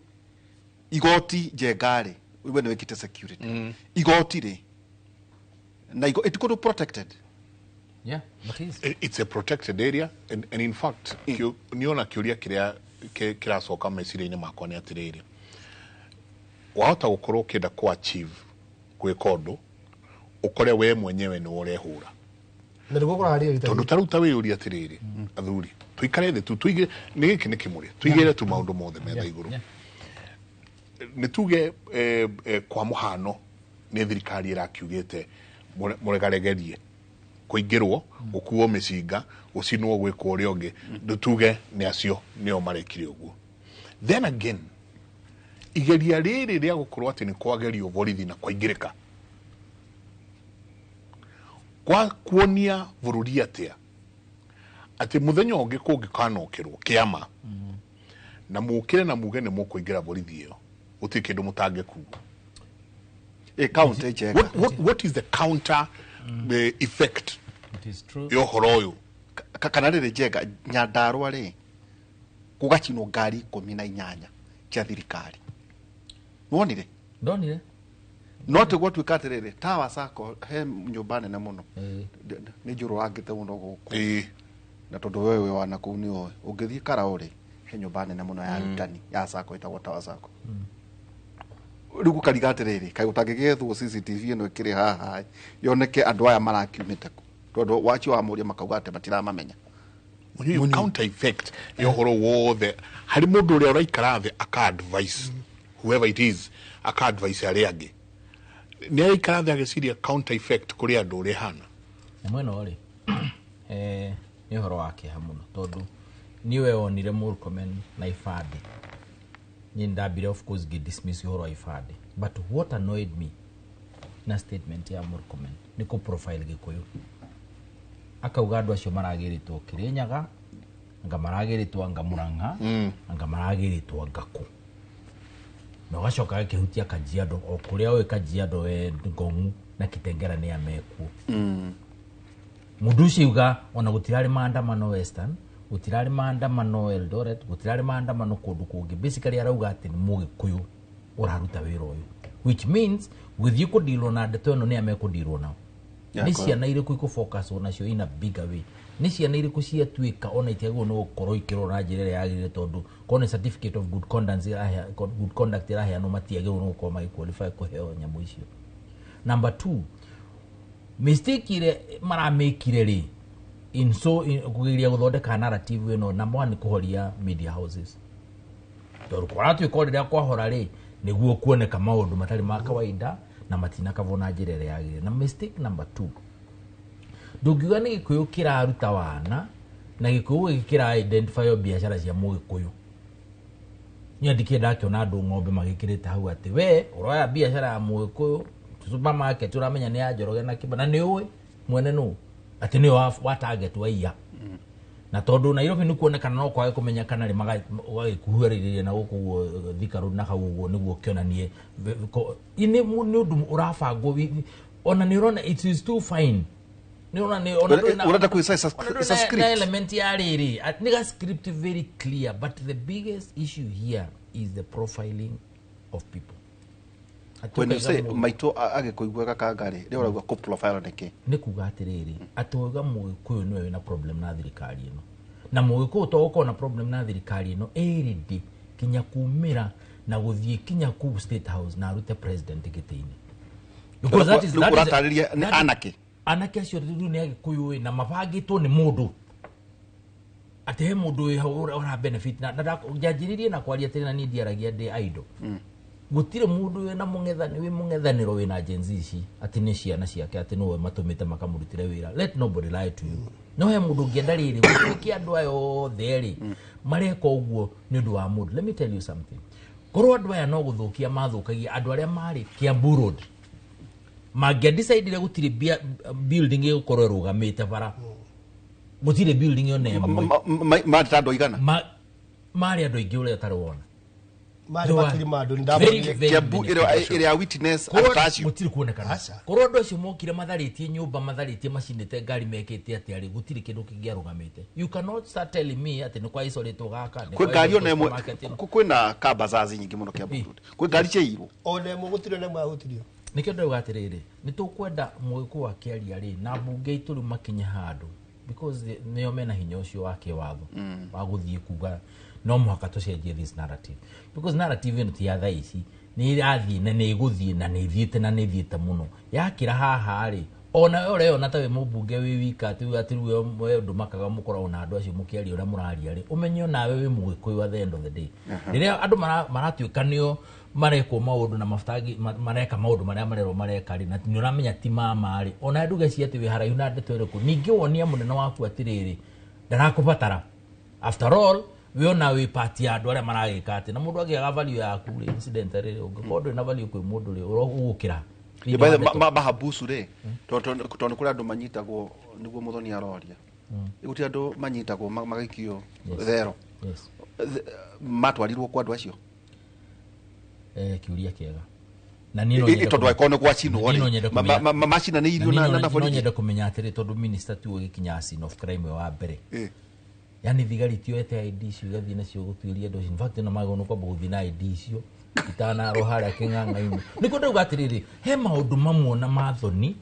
igoti njengarĩ we nĩ wĩkĩte security igoti rĩ na it could be protected. Yeah, but it's a protected area and in fact niona kiuria kiracoka meciria-inĩ makwa nĩ atĩrĩrĩ wahota gũkorwo ũkĩenda ku achieve gwĩka ũndũ ũkore we mwenyewe nĩ ũrehũra tondũ taruta wĩyũria atĩrĩrĩ athuri tuikare thĩ tu tuige nĩ gĩkĩ nĩ kĩmũrĩ tuigĩre tu maũndũ mothe metha igũrũ nĩ tuge kwa mũhano nĩ thirikari ĩrakiugĩte mũregaregerie kũingĩrwo gũkuo mĩcinga gũcinwo gwĩkwo ũrĩa ũngĩ ndutuge nĩ acio nĩo marekire ũguo then again igeria rĩrĩ rĩa gũkorwo atĩ nĩ kwagerio borithi na kwaingĩrĩka kwa kuonia bũrũri atĩa atĩ mũthenya ũngĩ kũngĩkanokĩrwo kĩama na mũkĩre na muge nĩ mũkũingĩra borithi ĩyo gũtirĩ kĩndũ mũtangĩkuo what is the counter the effect it is true yo horoyo kana rĩrĩ njenga Nyandarua rĩ gũgacinwo ngari 18 cia thirikari wonire ndonire no tĩ gwatuĩka atĩrĩrĩ tawa sako he nyũmba nene mũno nĩ njũrũ wangĩte mũno gũkũ na tondu wewe wana kuu ni oe ungithii Karauri he nyumba nene muno ya rutani ya sako itagwo tawa sako riu gukariga atiriri kai utangigethwo CCTV ino ikiri haha yoneke andu aya marakiumite ku tondu wachi wa muria makauga ate matiramamenya you counter effect yo horo wothe hari mundu uria uraikara the aka advice whoever it is aka advice ari angi ni aikara the agiciria counter effect kuri andu uri hana na mweno ri ni horo wake hamuno tondu niwe onire Murkomen na ifade ni ndabire of course get dismiss horo ifade but what annoyed me na statement ya Murkomen ni ko profile gikuyu akauga andu acio maragiritwo Kirinyaga anga maragiritwo anga Murang'a anga maragiritwo Ngaku no gacoka akihutia Kajiado o kuria we Kajiado we Ngong'u na Kitengera ni amekuo Mudushi uga ona gutirari maandamano Western gutirari maandamano Eldoret gutirari maandamano kundu kungi basically arauga ati ni Mugikuyu uraruta wira uyu which means with you kudilwo na ndeto ino ni amekudilwo nao ni ciana iriku iku focus on acio in a bigger way ni ciana iriku cia twika ona itiagwo no gukoro ikiro na njira yagire tondu kone certificate of good conduct irahe no matiagwo no ko mai qualify kuheo nyamu icio. Number 2, mistake ile mara make ri in kugiria guthondeka narrative ino number 1 kuhoria media houses tondu kwa atu ikorera kwa hora ri niguo kuoneka maundu matari ma kawaida na matina kavona njira yagire. Na mistake number 2, ndugiuga ni Gikuyu kiraruta wana na Gikuyu gikira identify biashara cia Mugikuyu ni andikenda akiona andu ng'ombe magikirite hau ati we uroya biashara ya Mugikuyu supermarket uramenya ni ya Njoroge na Kibana ni uwe mwene nu ati ni wa target wa iya na tondu Nairobi ni kuonekana no kwage kumenya kana ri magikuhuaririe na guku Thikaru na hau niguo kionanie ini ni undu urafangwo ona ni rona it is too fine ni ona ni ona unataka kuisa script na element ya riri ni ga script very clear but the biggest issue here is the profiling of people. When you say maito agikuigwa gakangari ri uragwa ko profile niki ni kuga atiriri atoga Mugikuyu niwe wina problem na thirikari ino na Mugikuyu to uko na problem na thirikari ino eridi kinya kumira na guthie kinya ku state house na rute president gitini because that is anake acio riu ni Agikuyu na mabangitwo ni mundu ate mundu ora benefit na njajiririe na kwaria tena ni ndiaragia ndi idol gutire mundu we na mungethaniro we na agency ati ni ciana ciake ati no matumite makamurutire wira. Let nobody lie to you. No he mundu ngienda riri gukikia andu ayo theri mareka uguo ni undu wa mundu. Let me tell you something. Korwo andu aya no guthukia mathukagia andu aria mari Kiambu Road magia decide gutire building igukorwo rugamite bara gutire building yo nemwe mari andu igana mari andu ingi uria tarwona mari makiri mandu ndabo Kiambu area witness attach mutiri kuonekana korwo andu acio mokire matharitie nyumba matharitie macinite ngari mekete ati ari gutiri kindu kingiarugamite. You cannot start telling me ati ni kwa isolate gaka kwe ngari ona imwe kwina kabazazi nyingi muno Kiambu kwe ngari ciiro ona imwe gutire na mahutirio nikio ndauga atiriri ni tukwenda Mugikuyu akiaria ri na bunge ituri makinya handu because nio mena hinya ucio wake watho wa guthie kuga no muhaka tucenjie this narrative because narrative ino ti ya thaa ici ni irathie na ni iguthie na ni ithiete na ni ithiete muno yakira haha ri ona ore ona tawe mubunge wi wika ati we ndu makaga mukora na andu acio mukiaria ura muraria ri umenyo nawe wi Mugikuyu at the end of the day riria andu maratuikanio mareko maundu na mafutangi mareka maundu maria marero mareka ri na ni uramenya ti mama ri ona nduge cia ati wi haraihu na ndeto iriku ningi wonia munene waku atiriri ndarakubatara after all we ona we party andu aria maragika ati na mundu agiaga value yaku ri incident ri ungikorwo na value kwi mundu ri urogukira mahabusu ri tondu kuri andu manyitagwo niguo muthoni aroria iguti andu manyitagwo magikio thero matwarirwo kwa andu acio kiuria kiega na nino tondu aikone kwa chino machina ni irio na borithi nyenda kumenya atiri tondu minister tu gikinya scene of crime wa mbere yani thigari tioete ID cio gathie nacio gutuiria andu in fact no magono kwa buthi na ID cio itana rohara king'ang'a-ini niko ndauga atiriri he maundu mamwe na mathoni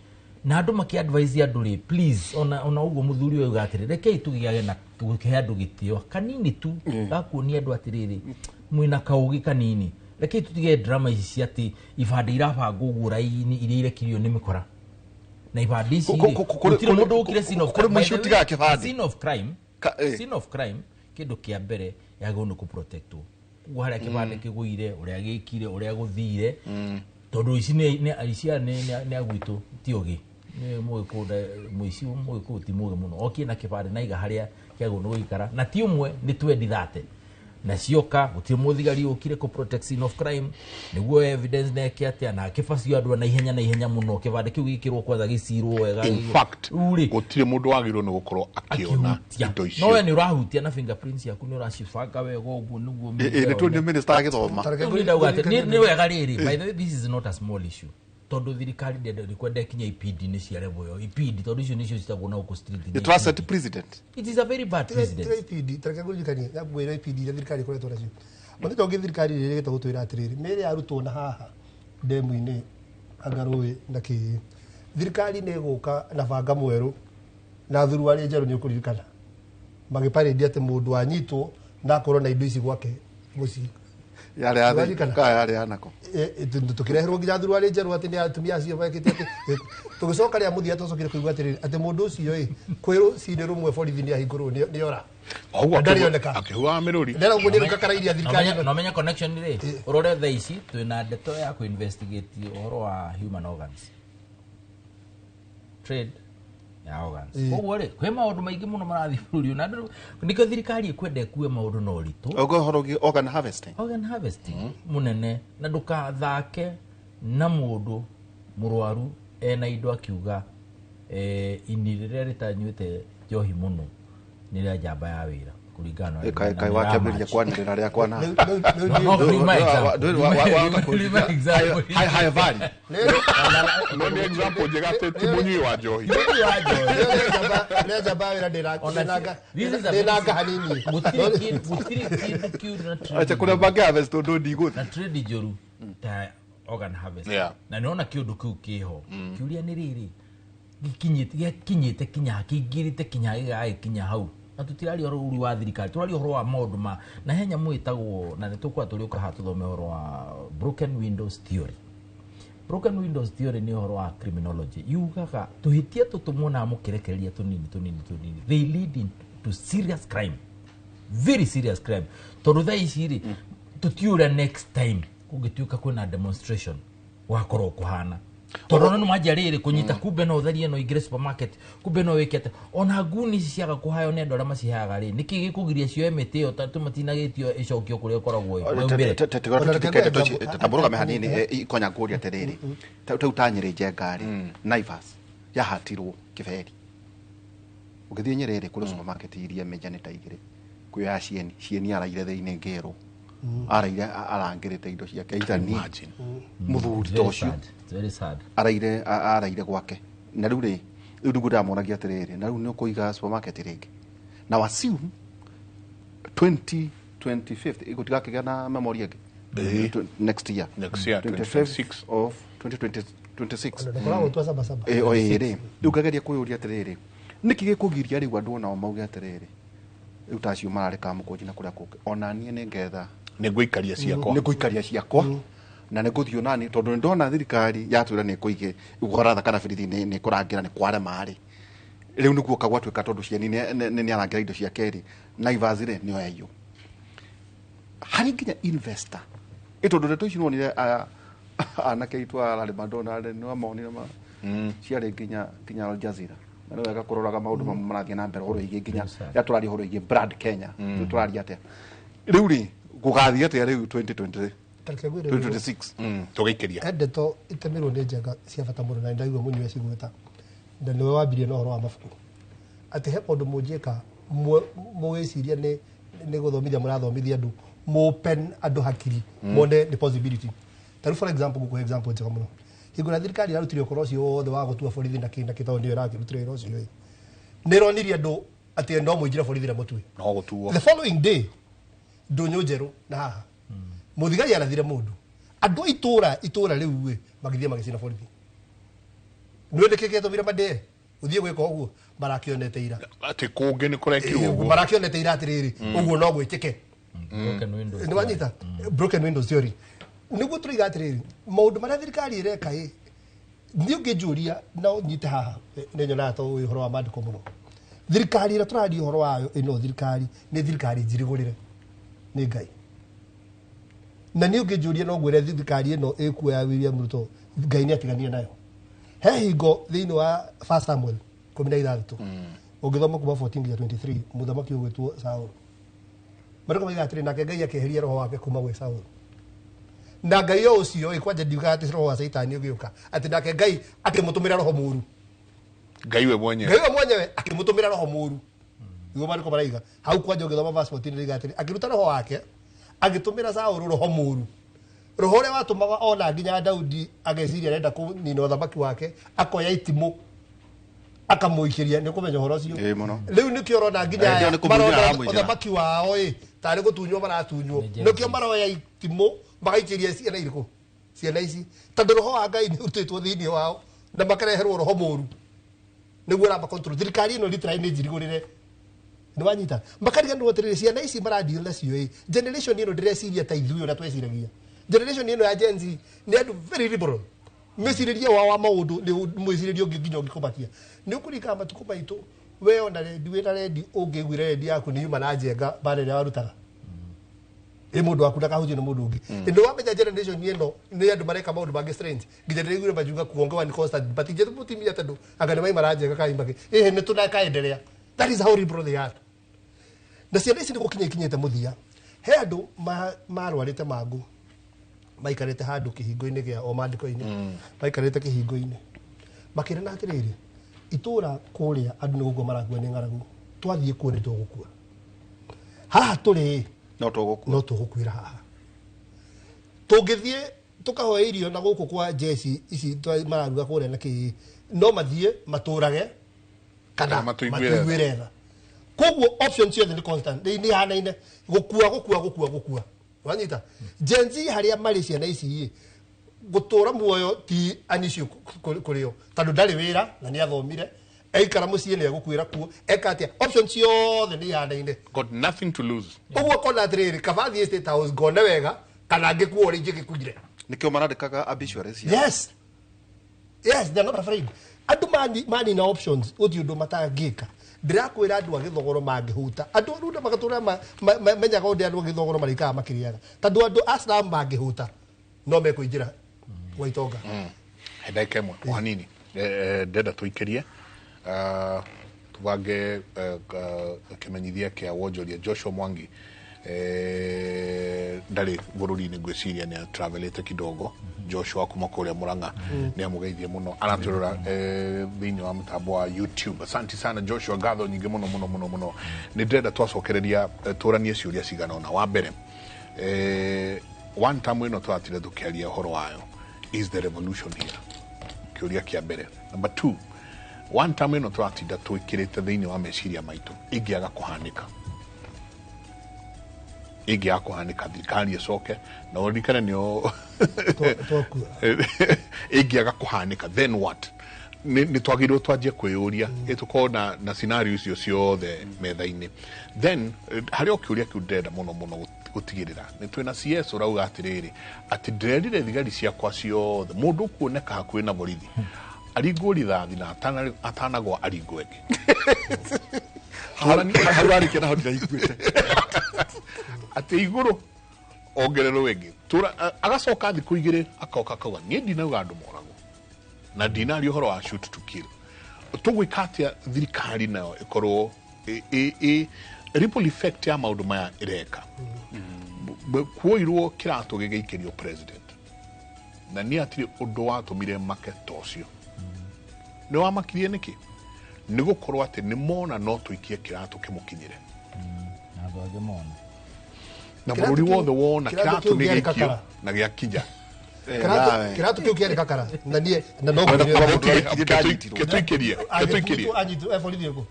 na andu maki-advise andu ri please ona uguo muthuri uyu gatire rekei tugiage na guke andu gitio kanini tu gakuonia andu atiriri mwina kaugi kanini rekei tutige drama ici cia ati ibande irabangwo uguo raini iria irekirio ni mikora na ibande ici gutire mundu ukire scene of crime kindu kia mbere yagwo ni ku protectwo uguo haria kibande kiguire uria gikire uria guthire tondu ici ni alicia ni agwitu tiogi ni mwikuda muici mwikuti muge muno okie na kibande na iga haria kiago no ikara na ti umwe ni 2030 na cioka gutire muthigari ukire ku protect scene of crime niguo evidence na kiatia na kifacio andu na ihenya muno kibande kiu gikirwo kwatha gicirwo wega in fact gutire mundu wagirwo ni gukorwo akiona indo icio no we ni urahutia na fingerprints yaku ni uracibanga wega uguo niguo ni tu ni minister agithoma ni wega riri by the way this is not a small issue tondu thirikari ndende kwenda kinya IPD ni cia level yo IPD tondu icio nicio citagwo na uko street the trusted president it is a very bad president IPD tareka gujikani na bwera IPD na thirikari koretwo nacio ona tongi thirikari riri gita gutwira atiriri mere arutwo na haha demu-ini angarui na ki thirikari ni guka na banga mweru na thuru ari njeru ni ukuririkana magiparedia ate mundu anyitwo na korwo na indo ici gwake muci yale anako tukireherwo nginya thuru ari njeru ati ni atumia acio bakite ati tugicoka ria muthia tucokire kuigwa atiri ati mundu ucio kwiru cinde rumwe borithi ni ahingurwo ni ora oguo akihuwa miruri ndera uguo ni rukakarairia thirikari no menya connection ri urore tha ici twina ndeto ya ku investigate uhoro wa human organs trade ya organs oguo ri kwe maundu maingi muno marathi bũrũri na ndiko thirikari ikwenda kuwe maundu no ritu ogo organ harvesting munene na ndukathake na mundu murwaru ena indo akiuga ini riria ritanyuite njohi muno ni ria njamba ya wira kuringana kai wakiambĩrĩria kwanĩrĩra rĩa kwana high value no ni example njega ti munyi wa njohi ne njamba wira ndĩnanga hanini gutiri kiura acha kuna bangi harvest ndo ndigũthi na trade njoru ta organ harvest na niona kiundu kiu kiho kiuria ni riri gikinyite kinya kingirite kinya gikinya hau na tutirari uru wa thirikari turari horo wa maundu ma na henya mwitagwo na nitukwa turi uka hatuthome horo wa broken windows theory ni horo wa criminology yugaga tuhitia tutumona mukirekereria tunini they lead into serious crime, very serious crime tondu tha iciri tutiura next time kungituika kwina demonstration wakorwo kuhana tondu no majarire kunyita kumbe no utherie no igire supermarket kumbe no wikete ona nguni ciaga kuhayo ne ndora macihaga ri niki gikugiria cio emeteo tatu matinagitio icokio kuria koragwo taburuga mehanini ikonya nguria tereri tau tanyire njengari Naivas yahatirwo kiberi ugithie nyerere kuri supermarket iria mejane ta igire kuya cieni araire theine ngero araire arangirite indo ciake itani muthuri tocio very sad araire gwake na riu ri ndugu ndamonagia atiriri na riu ni kuiga supermarket ringi na wasiu 2025 igutigakiga na memory age next year 26 of 2026 oire ugageria kuyuria atiriri niki gikugiria riu andu nao mauge atiriri riu tacio marareka mukunji na kuria kuke ona nie ningetha niguikaria ciakwa na niguthio nani tondu ndona thirikari yatwira ni kuige ugoratha kana birithi ni kurangira ni kware mari riu niguo kagwa twika tondu cieni ni arangira indo cia keri Naivas ri ni oyo hari nginya investor tondu ndeto ici nonire anake itwa arari madona ni wamonire ma ciari nginya Al Jazeera na no wega kuroraga maundu marathie na mbere horo igi nginya ya turari horo igi brand Kenya turari atia riu ri gugathia atia riu 2026 tugikiria ndeto itemirwo ni njega cia bata muno na ndaigua munywe cigweta na niwe wambirie no horo wa mabuku ati he maundu munjika mwiciria ni guthomithia murathomithia andu open andu hakiri mone the possibility taru for example guku example njega muno igura thirikari yarutire ukoro ucio wothe wa gutua borithi na kitabu ndio irakirutire wira ucio ni ronirie andu ati ndo muinjira borithi na mutwe no gutuo the following day ndunyu njeru na haha muthigari arathire mundu andu itura riu magithia magicina borithi Nwende keke tumira made. Uthie gweka uguo barakionete ira. Ati kungi ni kurekire uguo. Barakionete ira atiriri. Uguo no gwikike. Broken windows. Ni wanyita broken windows theory. Niguo turiga atiriri. Maundu maria thirikari ireka ni ungejuria na nyite haha ne nyona to uhoro wa mandiko muno. Thirikari ira turari uhoro wayo ino thirikari ni thirikari njirigurire. Ni Ngai. Na ni ungejuria no gwire thirikari ino ekuoya William Ruto Ngai ni atigania nayo. He hingo thiini wa 1 Samuel 16 ungithoma kuma 14:23 muthamaki ugwitwo Saul. Mariko maiga atiri nake Ngai akeheria roho wake kuma gwe Saul. Na Ngai ucio ikwanje ndiuga ati roho wa Saitani ugiuka ati nake Ngai akimutumira roho muru. Ngai we mwenyewe akimutumira roho muru. Igo mariko maraiga hau kwanje ungithoma verse 14 riga atiri akiruta roho wake agitumira Saul roho muru. Roho ria watumaga ona nginya Daudi ageciria arenda kunina uthamaki wake akoya itimo akamuikiria ni kumenya horo cio riu nikio rona nginya marona uthamaki wao tari gutunywo maratunywo nikio maroya itimo magaikiria ciana iriku ciana ici tondu roho wa Ngai ni utitwo thiini wao na makareherwo roho muru niguo ramba control thirikari ino litrai ni njirigurire ni wanyita makariga ndu atiriri ciana ici maradi na cio generation ino direciria ta ithuyo na tweciragia generation ino ya Gen Z ni andu very liberal mesiriria wa maundu ni mwiciririo nginya ngikumakia ni ukurika matuko maitu we ona rendi na rendi ungigwire rendi yaku ni yuma na njenga bare ya warutaga mundu waku ndakahutie na mundu ungi ndio wamenya generation ino ni andu mareka maundu bangi strange nginya ndirigure majunga kuongewa ni constant but je mutimia tandu agane mai maranjenga kaimbake ni tunakaendelea that is how liberal they are na ciana ici ni gukinyete muthia he andu marwarite mangu maikarite handu kihingo-ini gia o mandiko-ini maikarite kihingo-ini makirana atiriri itura kuria andu ni gugo maragua ni ngaragu twathie kuo ni tugukua haha turi no tugukwira haha tungithie tukahoya irio na guku kwa jeshi ici mararuga kuria na ki no mathie maturage kana matuigwire tha koguo options ciothe ni constant ni hanaine gukua wanyita Gen Z haria mari ciana ici gutura muoyo ti anicio kurio tondu ndari wira na ni athomire aikara mucie ni gukwira kuo ekatia options ciothe ni hanaine got nothing to lose uguo kona atiriri kabathi state house gone wega kana ngikuo ri ngikuire nikio marandikaga obituaries yes they're not afraid andu mani na options uthi undu matangika ndirakwira andu agithogoro mangihuta andu runda magatura menyaga undu andu agithogoro marikaga makiriaga tondu andu aslam mangihuta no mekuinjira gwa itonga hedaike mwe hanini ndenda tuikirie tubange kimenyithia kia wonjoria Joshua Mwangi ndari bũrũri-inĩ ngwiciria ni travelete kidogo Joshua kuma kuria Murang'a ni amugeithie muno araturora thiini wa mtambo wa YouTube. Asante sana Joshua, gatho nyingi muno ni ndenda twacokereria turanie ciuria cigana ona wa mbere one time ino twatire tukiaria horo wayo is the revolution here kiuria kia mbere. Number 2 one time ino twatinda twikirite thiini wa meciria maitu ingiaga kuhanika kuhanika thirikari icoke na urikane nio ingiaga kuhanika then what ni twagirwo twanjie kwiyuria itukona na scenario icio ciothe metha-ini then hario kiuria kiu ndenda muno gutigirira ni twina CS urauga atiriri ati ndirerire thigari ciakwa ciothe mundu kuoneka hakuhi na borithi aringwo rithathi na atanagwa aringwo engi harari kena hodira iguite ati iguru ongerero wengi agacoka thiku igiri akoka kauga ni ndinauga andu morago na ndinari uhoro wa shoot to kill tugwikatia thirikari nayo ikorwo ripple effect ya maundu maya ireka kuoirwo kiratu gigeikirio president na ni atiri undu watumire market tocio ni wamakirie niki ni gukorwo ati ni mona no tuikie kiratu kimukinyire na bage mona na bũrũri wothe wona kiratu ni gikio na giakija kiratu kiu kiari kakara na nie na no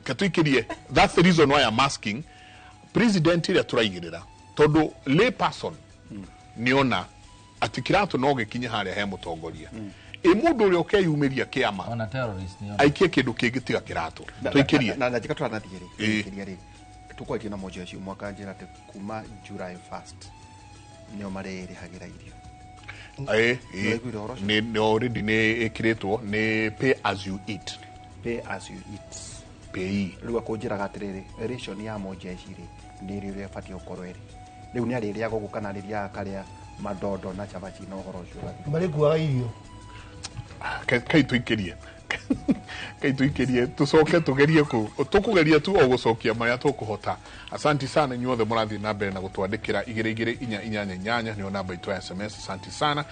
katuikirie that's the reason why I'm asking president ile turaigirira tondu lay person niona ati kiratu no gikinye haria he mutongoria mundu uri okeyumiria kiama ona terrorist ni aikie kindu kingi tiga kirato tuikirie na njika twanathiiri ikiria ri tukwatie na mojo cio mwaka njira te kuma July 1st nio marere hagira irio ni already ni ikiritwo ni pay as you eat pay riu akunjira gatiriri ration ya mojo ri ni ri fatio korweri riu ni ariria gugukana riria akaria madondo na chabachi no horo cio bari kuaga irio kai tuikirie tucoke tugerie tukugeria tu o gucokia maria tukuhota. Asanti sana nyuothe murathi na mbere na gutwandikira 2288 ni namba itu ya SMS. Asanti sana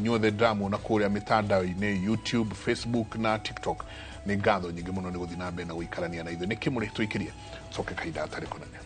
nyuothe ndamu na kuria mitandao-ini YouTube, Facebook na TikTok. Ni ngatho nyingi muno ni guthi na mbere na guikarania na ithu. Niki muri tuikirie coke kaida atari kunene.